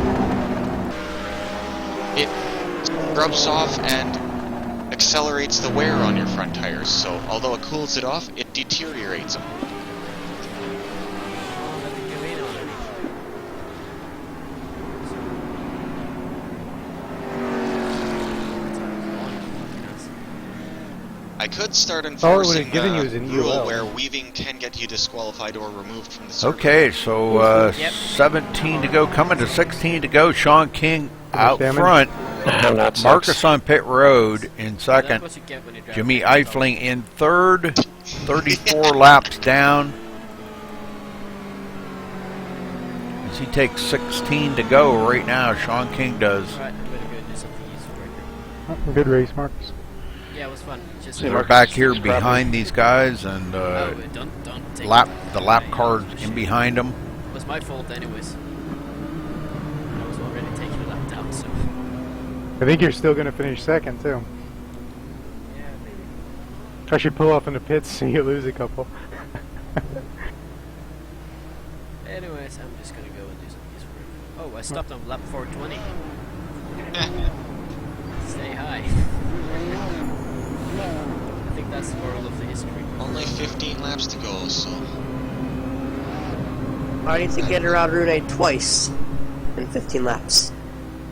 it rubs off and accelerates the wear on your front tires. So although it cools it off, it deteriorates them. I could start enforcing the rule where weaving can get you disqualified or removed from the circuit. Okay, so 17 to go, coming to 16 to go. Sean King out front. Marcus on pit road in second. Jimmy Eifling in third. 34 laps down. As he takes 16 to go right now, Sean King does. Good race, Marcus. Yeah, it was fun. Just We're back here behind these guys, and the lap cards in behind them. It was my fault anyways. I was already taking a lap down, so... I think you're still going to finish second, too. Yeah, maybe. I should pull off in the pits so you lose a couple. Anyways, I'm just gonna go and do some piece of work. Oh, I stopped on lap 420. Stay high. I think that's the moral of the history. Only 15 laps to go, so... I need to get around Route 8 twice in 15 laps.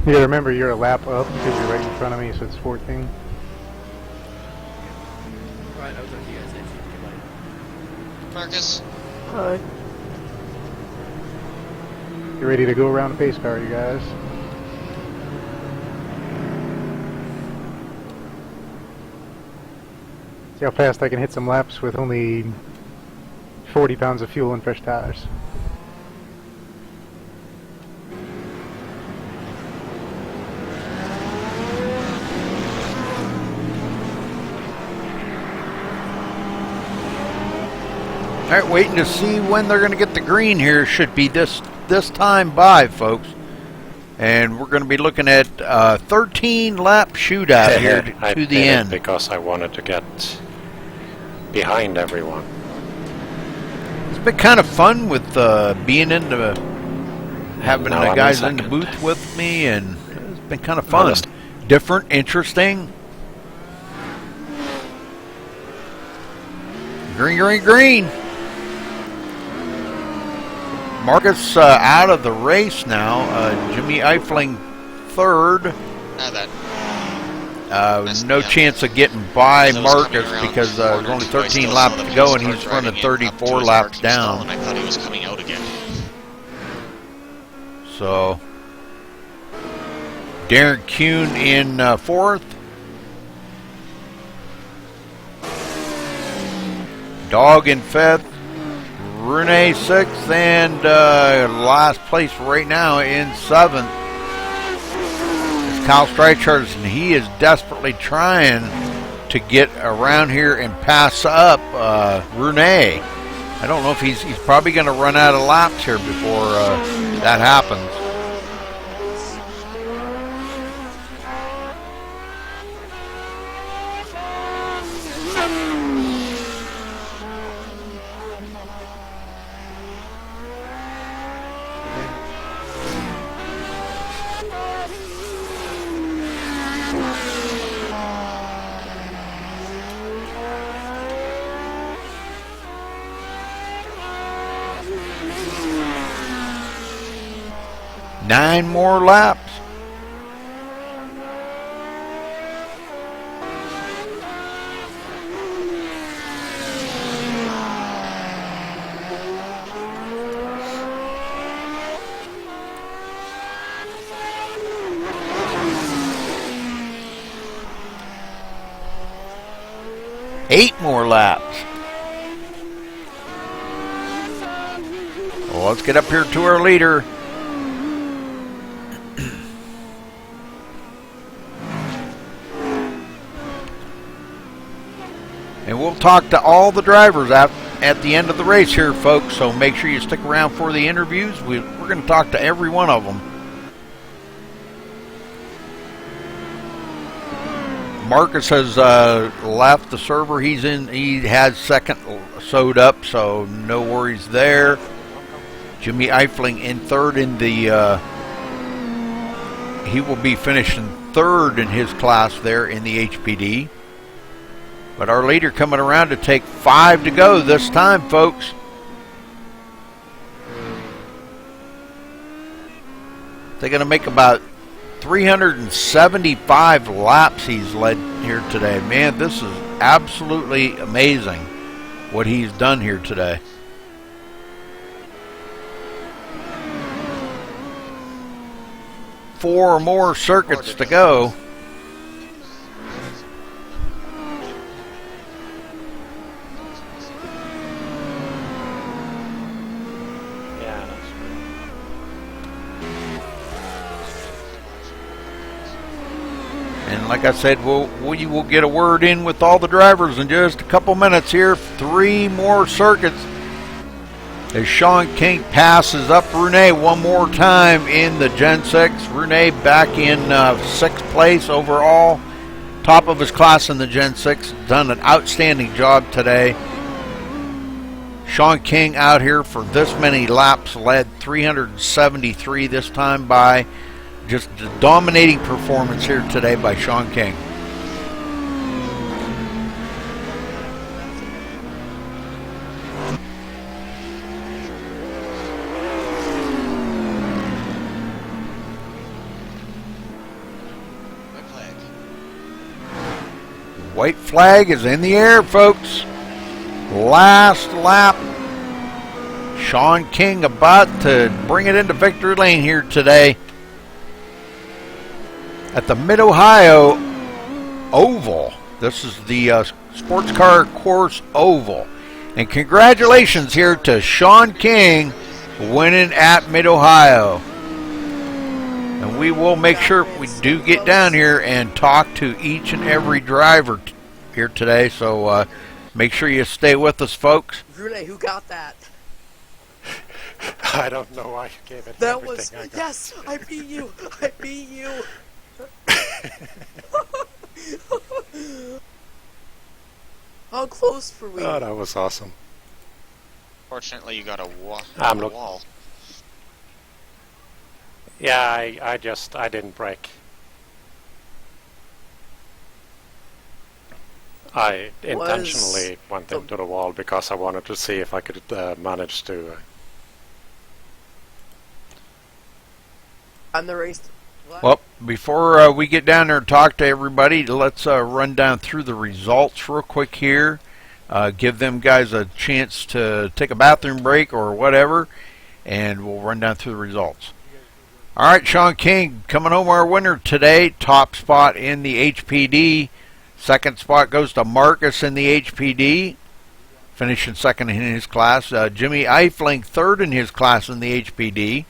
You gotta remember you're a lap up because you're right in front of me, so it's 14. Alright, I'll talk to you guys later. Goodbye. Marcus? Hi. You ready to go around the pace car, you guys? See how fast I can hit some laps with only 40 pounds of fuel and fresh tires. Alright, waiting to see when they're going to get the green here. Should be this time by, folks. And we're going to be looking at 13 lap shootout here to the end. Because I wanted to get behind everyone. It's been kind of fun with being into having the guys in the booth with me, and it's been kind of fun. Different, interesting. Green, green, green. Marcus out of the race now. Jimmy Eifling third. No chance of getting by Marcus because there's only 13 laps to go, and he's running 34 laps down. And I thought he was coming out again. So Darren Kuhn in fourth. Dog in fifth. Rene sixth, and last place right now in seventh is Kyle Streichhardt, and he is desperately trying to get around here and pass up Rene. I don't know if he's probably going to run out of laps here before that happens. Nine more laps. Eight more laps. Well, let's get up here to our leader. And we'll talk to all the drivers at the end of the race here, folks, so make sure you stick around for the interviews. We're going to talk to every one of them. Marcus has left the server he's in. He has second sewed up, so no worries there. Jimmy Eifling in third in the... he will be finishing third in his class there in the HPD. But our leader coming around to take 5 to go this time, folks. They're going to make about 375 laps he's led here today. Man, this is absolutely amazing what he's done here today. Four more circuits to go. Like I said, we will get a word in with all the drivers in just a couple minutes here. 3 more circuits as Sean King passes up Rene one more time in the Gen 6. Rene back in 6th place overall. Top of his class in the Gen 6. Done an outstanding job today. Sean King out here for this many laps, led 373 this time by... Just a dominating performance here today by Sean King. White flag is in the air, folks. Last lap. Sean King about to bring it into victory lane here today at the Mid-Ohio Oval. This is the Sports Car Course Oval. And congratulations here to Sean King winning at Mid-Ohio. And we will make sure we do get down here and talk to each and every driver here today. So make sure you stay with us, folks. Renee, who got that? I don't know why you gave it That everything was I got. yes. I beat you. I beat you. How close were we? Oh, that was awesome. Fortunately, you got a I'm wall. Yeah, I didn't brake. I intentionally went into the wall because I wanted to see if I could manage to... On the race. Well, before we get down there and talk to everybody, let's run down through the results real quick here. Give them guys a chance to take a bathroom break or whatever, and we'll run down through the results. All right, Sean King coming home our winner today. Top spot in the HPD. Second spot goes to Marcus in the HPD, finishing second in his class. Jimmy Eifling third in his class in the HPD.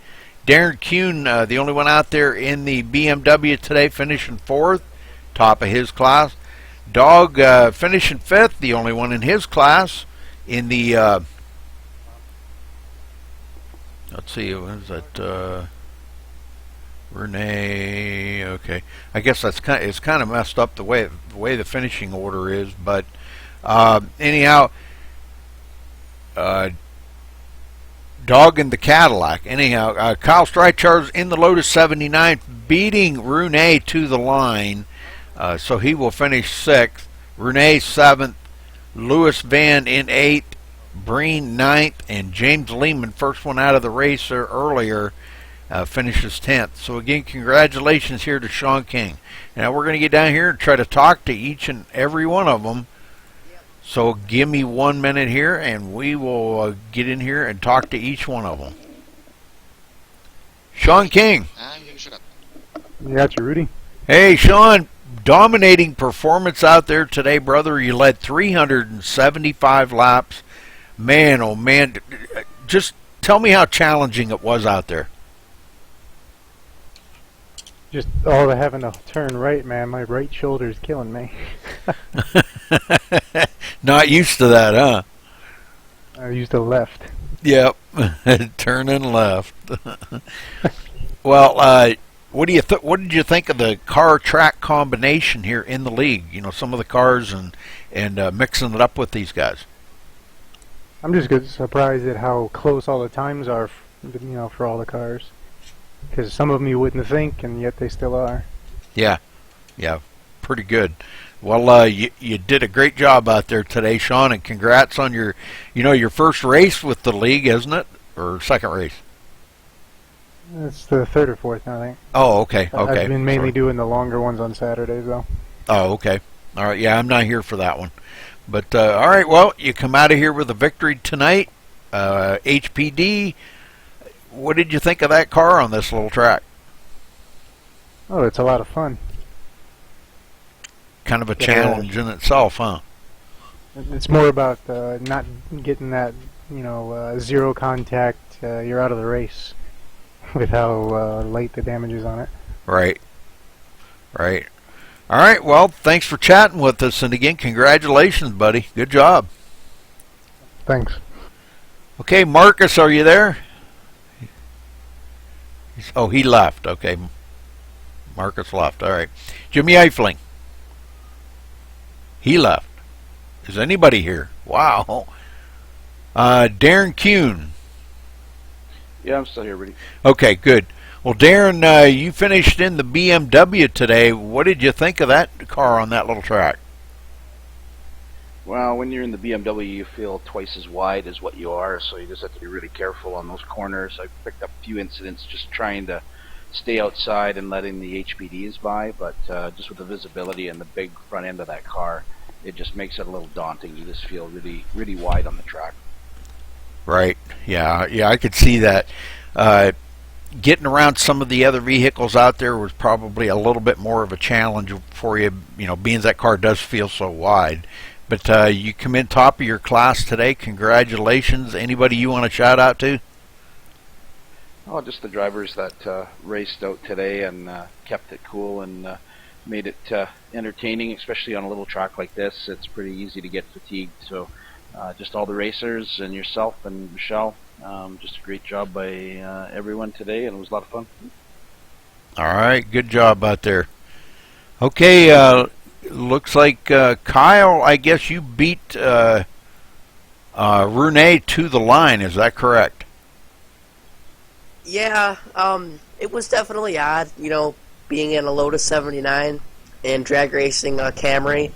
Darren Kuhn, the only one out there in the BMW today, finishing fourth, top of his class. Dog finishing fifth, the only one in his class in the, let's see, what is that, Renee, okay. I guess it's kind of messed up the way the finishing order is, but anyhow, Dog in the Cadillac. Anyhow, Kyle Streichard's in the Lotus 79, beating Rune to the line, so he will finish 6th. Rune 7th, Lewis Van in 8th, Breen 9th, and James Lehman, first one out of the race earlier, finishes 10th. So again, congratulations here to Sean King. Now we're going to get down here and try to talk to each and every one of them. So give me 1 minute here, and we will get in here and talk to each one of them. Sean King. You shut up. You got you, Rudy. Hey, Sean. Dominating performance out there today, brother. You led 375 laps. Man, oh man. Just tell me how challenging it was out there. Just all the having to turn right, man. My right shoulder's killing me. Not used to that, huh? I used the left. Yep, turning left. Well, what did you think of the car track combination here in the league? You know, some of the cars and mixing it up with these guys. I'm just surprised at how close all the times are, for all the cars. Because some of them you wouldn't think, and yet they still are. Yeah, pretty good. Well, you did a great job out there today, Sean, and congrats on your first race with the league, isn't it? Or second race? It's the third or fourth now, I think. Oh, okay. I've been mainly doing the longer ones on Saturdays, though. Oh, okay. All right, yeah, I'm not here for that one. But, all right, well, you come out of here with a victory tonight. HPD, what did you think of that car on this little track? Oh, it's a lot of fun. Kind of a challenge in itself, huh? It's more about not getting that, zero contact. You're out of the race with how light the damage is on it. Right. All right, well, thanks for chatting with us, and again, congratulations, buddy. Good job. Thanks. Okay, Marcus, are you there? Oh, he left. Okay. Marcus left. All right. Jimmy Eifling. He left. Is anybody here? Wow. Darren Kuhn. Yeah, I'm still here, Rudy. Okay, good. Well, Darren, you finished in the BMW today. What did you think of that car on that little track? Well, when you're in the BMW, you feel twice as wide as what you are, so you just have to be really careful on those corners. I picked up a few incidents just trying to stay outside and letting the HPDs by, but just with the visibility and the big front end of that car, it just makes it a little daunting. You just feel really, really wide on the track. Right. Yeah, I could see that. Getting around some of the other vehicles out there was probably a little bit more of a challenge for you, being that car does feel so wide. But you come in top of your class today. Congratulations. Anybody you want to shout out to? Oh, just the drivers that raced out today and kept it cool and made it entertaining, especially on a little track like this. It's pretty easy to get fatigued. So just all the racers and yourself and Michelle, just a great job by everyone today, and it was a lot of fun. All right, good job out there. Okay, looks like Kyle, I guess you beat Rune to the line. Is that correct? Yeah, it was definitely odd, being in a Lotus 79 and drag racing a Camry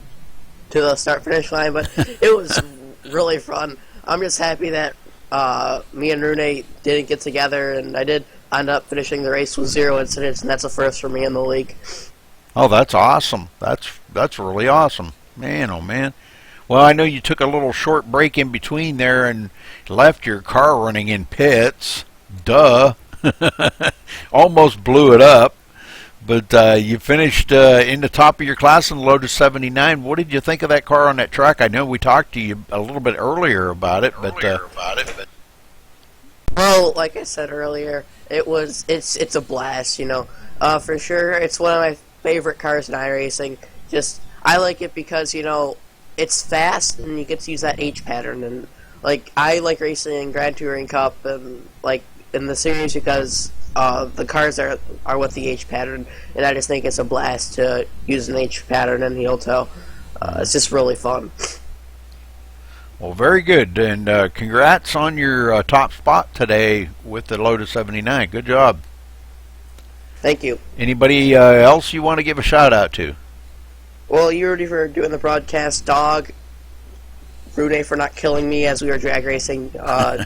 to the start-finish line, but it was really fun. I'm just happy that me and Rune didn't get together, and I did end up finishing the race with 0 incidents, and that's a first for me in the league. Oh, that's awesome. That's really awesome. Man, oh man. Well, I know you took a little short break in between there and left your car running in pits. Duh. Almost blew it up. But you finished in the top of your class in the Lotus 79. What did you think of that car on that track? I know we talked to you a little bit earlier about it, but well, like I said earlier, it's a blast, for sure. It's one of my favorite cars in iRacing. Just I like it because it's fast and you get to use that H pattern, and I like racing in Grand Touring Cup and in the series because the cars are with the H pattern, and I just think it's a blast to use an H pattern in heel toe. It's just really fun. Well, very good, and congrats on your top spot today with the Lotus 79. Good job. Thank you. Anybody else you want to give a shout out to? Well, you already for doing the broadcast, Dog, Rune for not killing me as we were drag racing to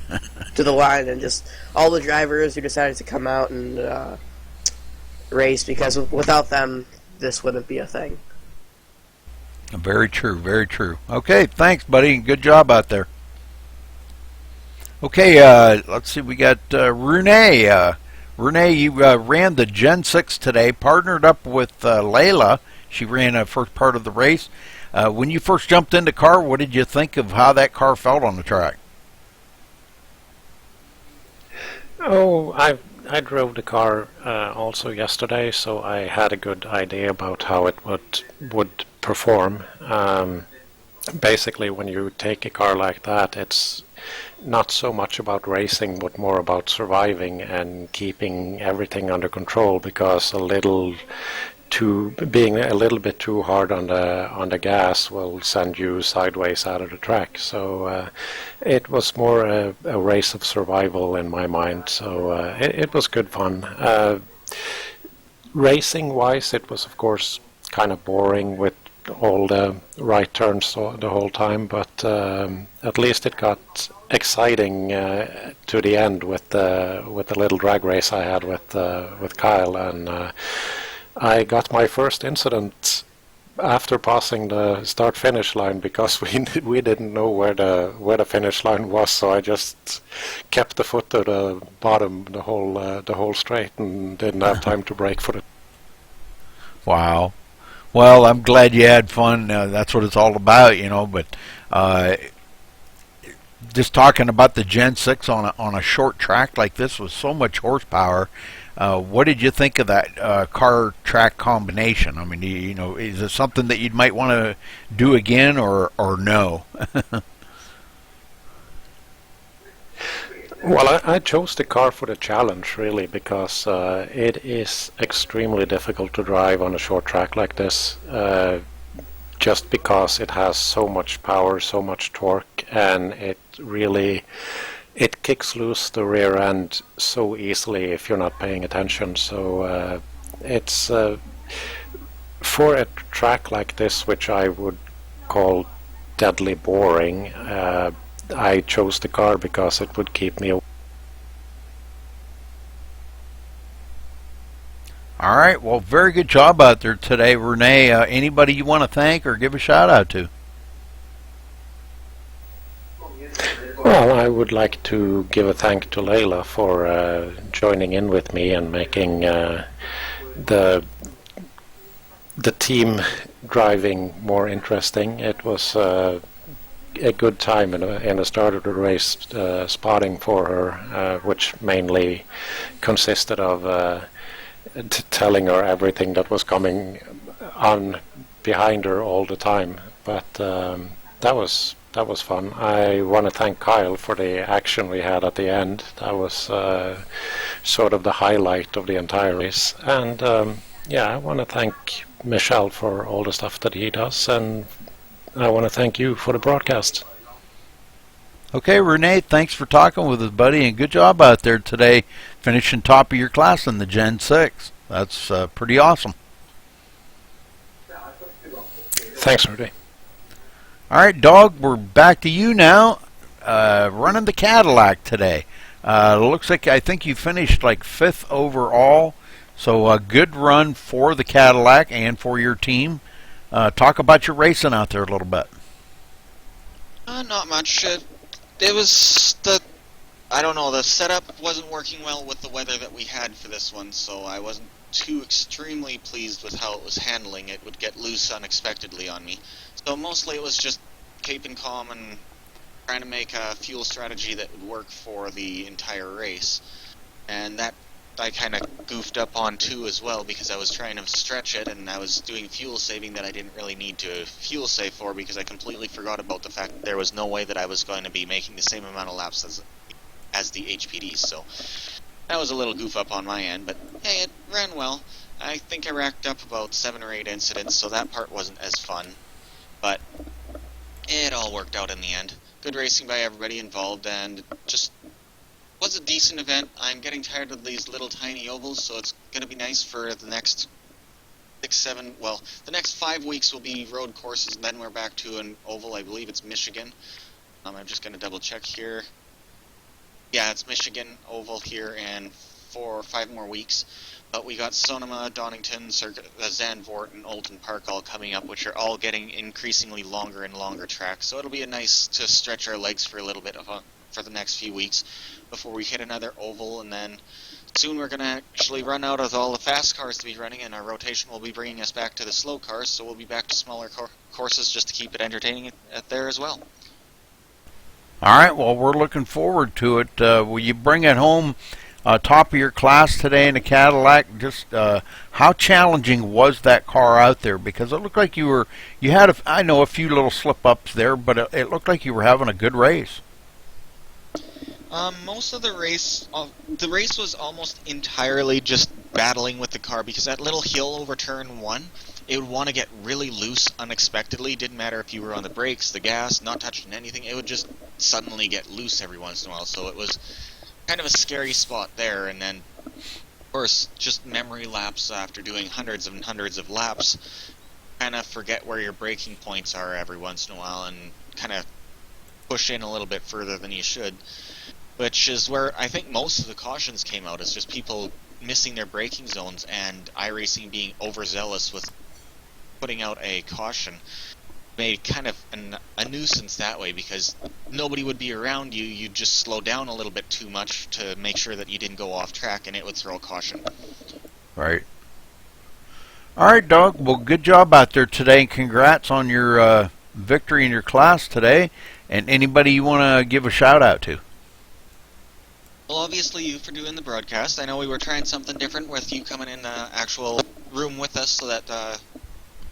the line, and just all the drivers who decided to come out and race, because without them, this wouldn't be a thing. Very true, very true. Okay, thanks, buddy. Good job out there. Okay, let's see. We got Rune. Rune, you ran the Gen 6 today, partnered up with Layla. She ran the first part of the race. When you first jumped in the car, what did you think of how that car felt on the track? Oh, I drove the car also yesterday, so I had a good idea about how it would perform. Basically, when you take a car like that, it's not so much about racing, but more about surviving and keeping everything under control, because being a little bit too hard on the gas will send you sideways out of the track. So it was more a race of survival in my mind. So it was good fun. Racing wise, it was of course kind of boring with all the right turns the whole time, but at least it got exciting to the end with the little drag race I had with Kyle, and I got my first incident after passing the start-finish line, because we didn't know where the finish line was, so I just kept the foot to the bottom the whole straight and didn't have time to brake for it. Wow. Well, I'm glad you had fun. That's what it's all about, But just talking about the Gen 6 on a short track like this with so much horsepower, what did you think of that car track combination? I mean, is it something that you might want to do again, or no? Well, I chose the car for the challenge, really, because it is extremely difficult to drive on a short track like this, just because it has so much power, so much torque, and it kicks loose the rear end so easily if you're not paying attention. So it's for a track like this, which I would call deadly boring, I chose the car because it would keep me. All right, well, very good job out there today, Renee. Anybody you want to thank or give a shout out to? Well, I would like to give a thank to Layla for joining in with me and making the team driving more interesting. It was a good time in the start of the race, spotting for her, which mainly consisted of telling her everything that was coming on behind her all the time. But that was fun. I want to thank Kyle for the action we had at the end. That was sort of the highlight of the entire race. And yeah, I want to thank Michel for all the stuff that he does, and I want to thank you for the broadcast. Okay, Renee, thanks for talking with us, buddy, and good job out there today, finishing top of your class in the Gen 6. That's pretty awesome. Thanks, Rudy. All right, Dog, we're back to you now, running the Cadillac today. Looks like I think you finished like 5th overall, so a good run for the Cadillac and for your team. Talk about your racing out there a little bit. Not much. It was I don't know, the setup wasn't working well with the weather that we had for this one, so I wasn't too extremely pleased with how it was handling. It would get loose unexpectedly on me. So mostly it was just keeping calm and trying to make a fuel strategy that would work for the entire race. And that I kind of goofed up on too as well, because I was trying to stretch it and I was doing fuel saving that I didn't really need to fuel save for, because I completely forgot about the fact that there was no way that I was going to be making the same amount of laps as the HPDs. So that was a little goof up on my end, but hey, it ran well. I think I racked up about 7 or 8 incidents, so that part wasn't as fun. But it all worked out in the end. Good racing by everybody involved, and just was a decent event. I'm getting tired of these little tiny ovals, so it's going to be nice for the next the next 5 weeks will be road courses, and then we're back to an oval. I believe it's Michigan. I'm just going to double check here. Yeah, it's Michigan oval here in 4 or 5 more weeks. But we got Sonoma, Donington, Zandvoort, and Olton Park all coming up, which are all getting increasingly longer and longer tracks. So it'll be nice to stretch our legs for a little bit for the next few weeks before we hit another oval, and then soon we're going to actually run out of all the fast cars to be running, and our rotation will be bringing us back to the slow cars, so we'll be back to smaller courses just to keep it entertaining there as well. All right, well, we're looking forward to it. Will you bring it home top of your class today in a Cadillac? Just how challenging was that car out there? Because it looked like you had I know a few little slip-ups there, but it looked like you were having a good race. Most of the race was almost entirely just battling with the car, because that little hill over turn 1, it would want to get really loose unexpectedly. Didn't matter if you were on the brakes, the gas, not touching anything, it would just suddenly get loose every once in a while, so it was kind of a scary spot there. And then, of course, just memory lapse after doing hundreds and hundreds of laps, kind of forget where your braking points are every once in a while and kind of push in a little bit further than you should, which is where I think most of the cautions came out, is just people missing their braking zones and iRacing being overzealous with putting out a caution. Made kind of a nuisance that way, because nobody would be around you. You'd just slow down a little bit too much to make sure that you didn't go off track, and it would throw a caution. Right. All right, Doug. Well, good job out there today, and congrats on your victory in your class today. And anybody you want to give a shout out to? Well, obviously you for doing the broadcast. I know we were trying something different with you coming in the actual room with us, so that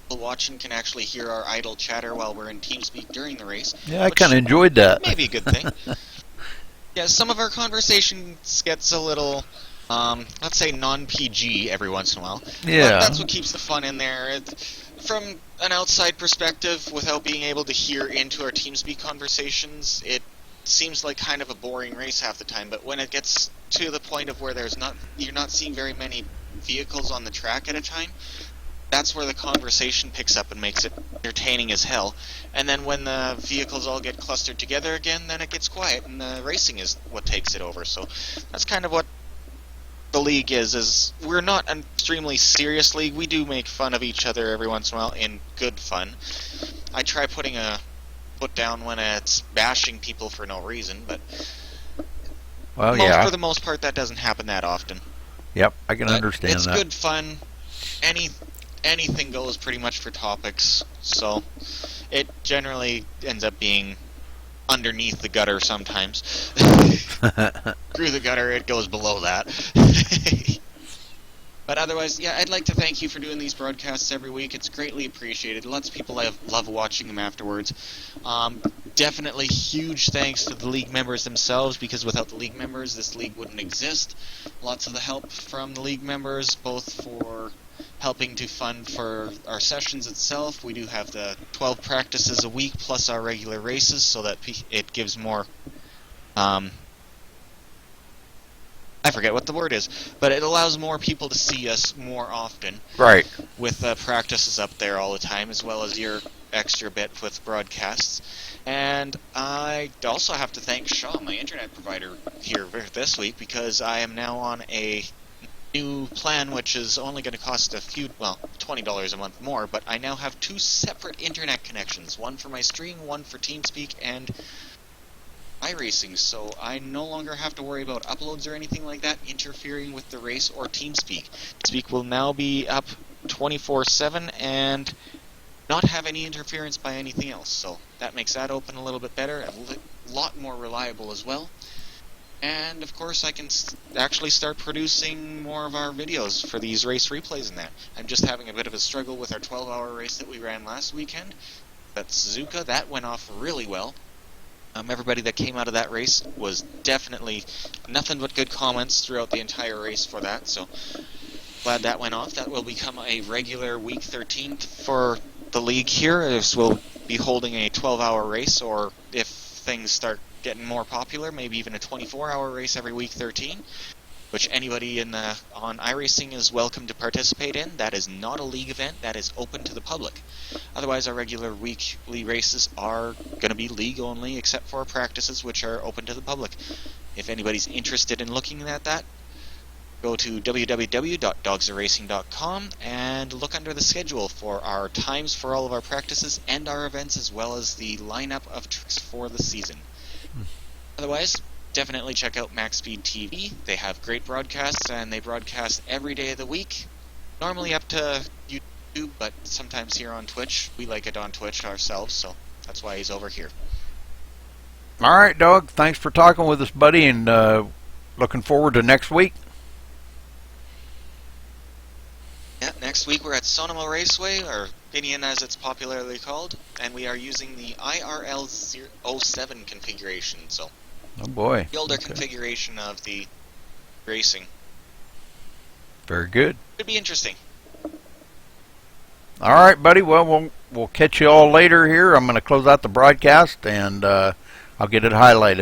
people watching can actually hear our idle chatter while we're in TeamSpeak during the race. Yeah, I kind of enjoyed that. Maybe a good thing. Yeah, some of our conversations gets a little, let's say, non-PG every once in a while. Yeah. But that's what keeps the fun in there. From an outside perspective, without being able to hear into our TeamSpeak conversations, it seems like kind of a boring race half the time. But when it gets to the point of where you're not seeing very many vehicles on the track at a time, that's where the conversation picks up and makes it entertaining as hell. And then when the vehicles all get clustered together again, then it gets quiet, and the racing is what takes it over. So that's kind of what the league is we're not an extremely serious league. We do make fun of each other every once in a while in good fun. I try putting a foot down when it's bashing people for no reason, but for the most part that doesn't happen that often. Yep, I can understand it's that. It's good fun. anything goes pretty much for topics, so it generally ends up being underneath the gutter sometimes. Through the gutter, it goes below that. But otherwise, yeah, I'd like to thank you for doing these broadcasts every week. It's greatly appreciated. Lots of people love watching them afterwards. Definitely huge thanks to the league members themselves, because without the league members, this league wouldn't exist. Lots of the help from the league members, both for helping to fund for our sessions itself. We do have the 12 practices a week plus our regular races, so that it gives more... I forget what the word is, but it allows more people to see us more often. Right. With practices up there all the time, as well as your extra bit with broadcasts. And I also have to thank Shaw, my internet provider, here this week, because I am now on a new plan, which is only going to cost $20 a month more, but I now have 2 separate internet connections, one for my stream, one for TeamSpeak, and iRacing, so I no longer have to worry about uploads or anything like that interfering with the race or TeamSpeak. TeamSpeak will now be up 24/7 and not have any interference by anything else, so that makes that open a little bit better, a lot more reliable as well. And of course I can actually start producing more of our videos for these race replays and that. I'm just having a bit of a struggle with our 12-hour race that we ran last weekend. That's Suzuka. That went off really well. Everybody that came out of that race was definitely nothing but good comments throughout the entire race for that, so glad that went off. That will become a regular week 13 for the league here, as we'll be holding a 12-hour race, or if things start getting more popular, maybe even a 24-hour race every week 13, which anybody on iRacing is welcome to participate in. That is not a league event, that is open to the public. Otherwise, our regular weekly races are going to be league only, except for practices, which are open to the public. If anybody's interested in looking at that, go to www.dogsaracing.com and look under the schedule for our times for all of our practices and our events, as well as the lineup of tricks for the season. Otherwise, definitely check out MaxSpeedTV. They have great broadcasts, and they broadcast every day of the week. Normally up to YouTube, but sometimes here on Twitch. We like it on Twitch ourselves, so that's why he's over here. All right, Doug. Thanks for talking with us, buddy, and looking forward to next week. Yeah, next week we're at Sonoma Raceway, or Pinion as it's popularly called, and we are using the IRL07 configuration, so... Oh boy. The older configuration of the racing. Very good. Could be interesting. All right, buddy. Well, we'll catch you all later here. I'm going to close out the broadcast, and I'll get it highlighted.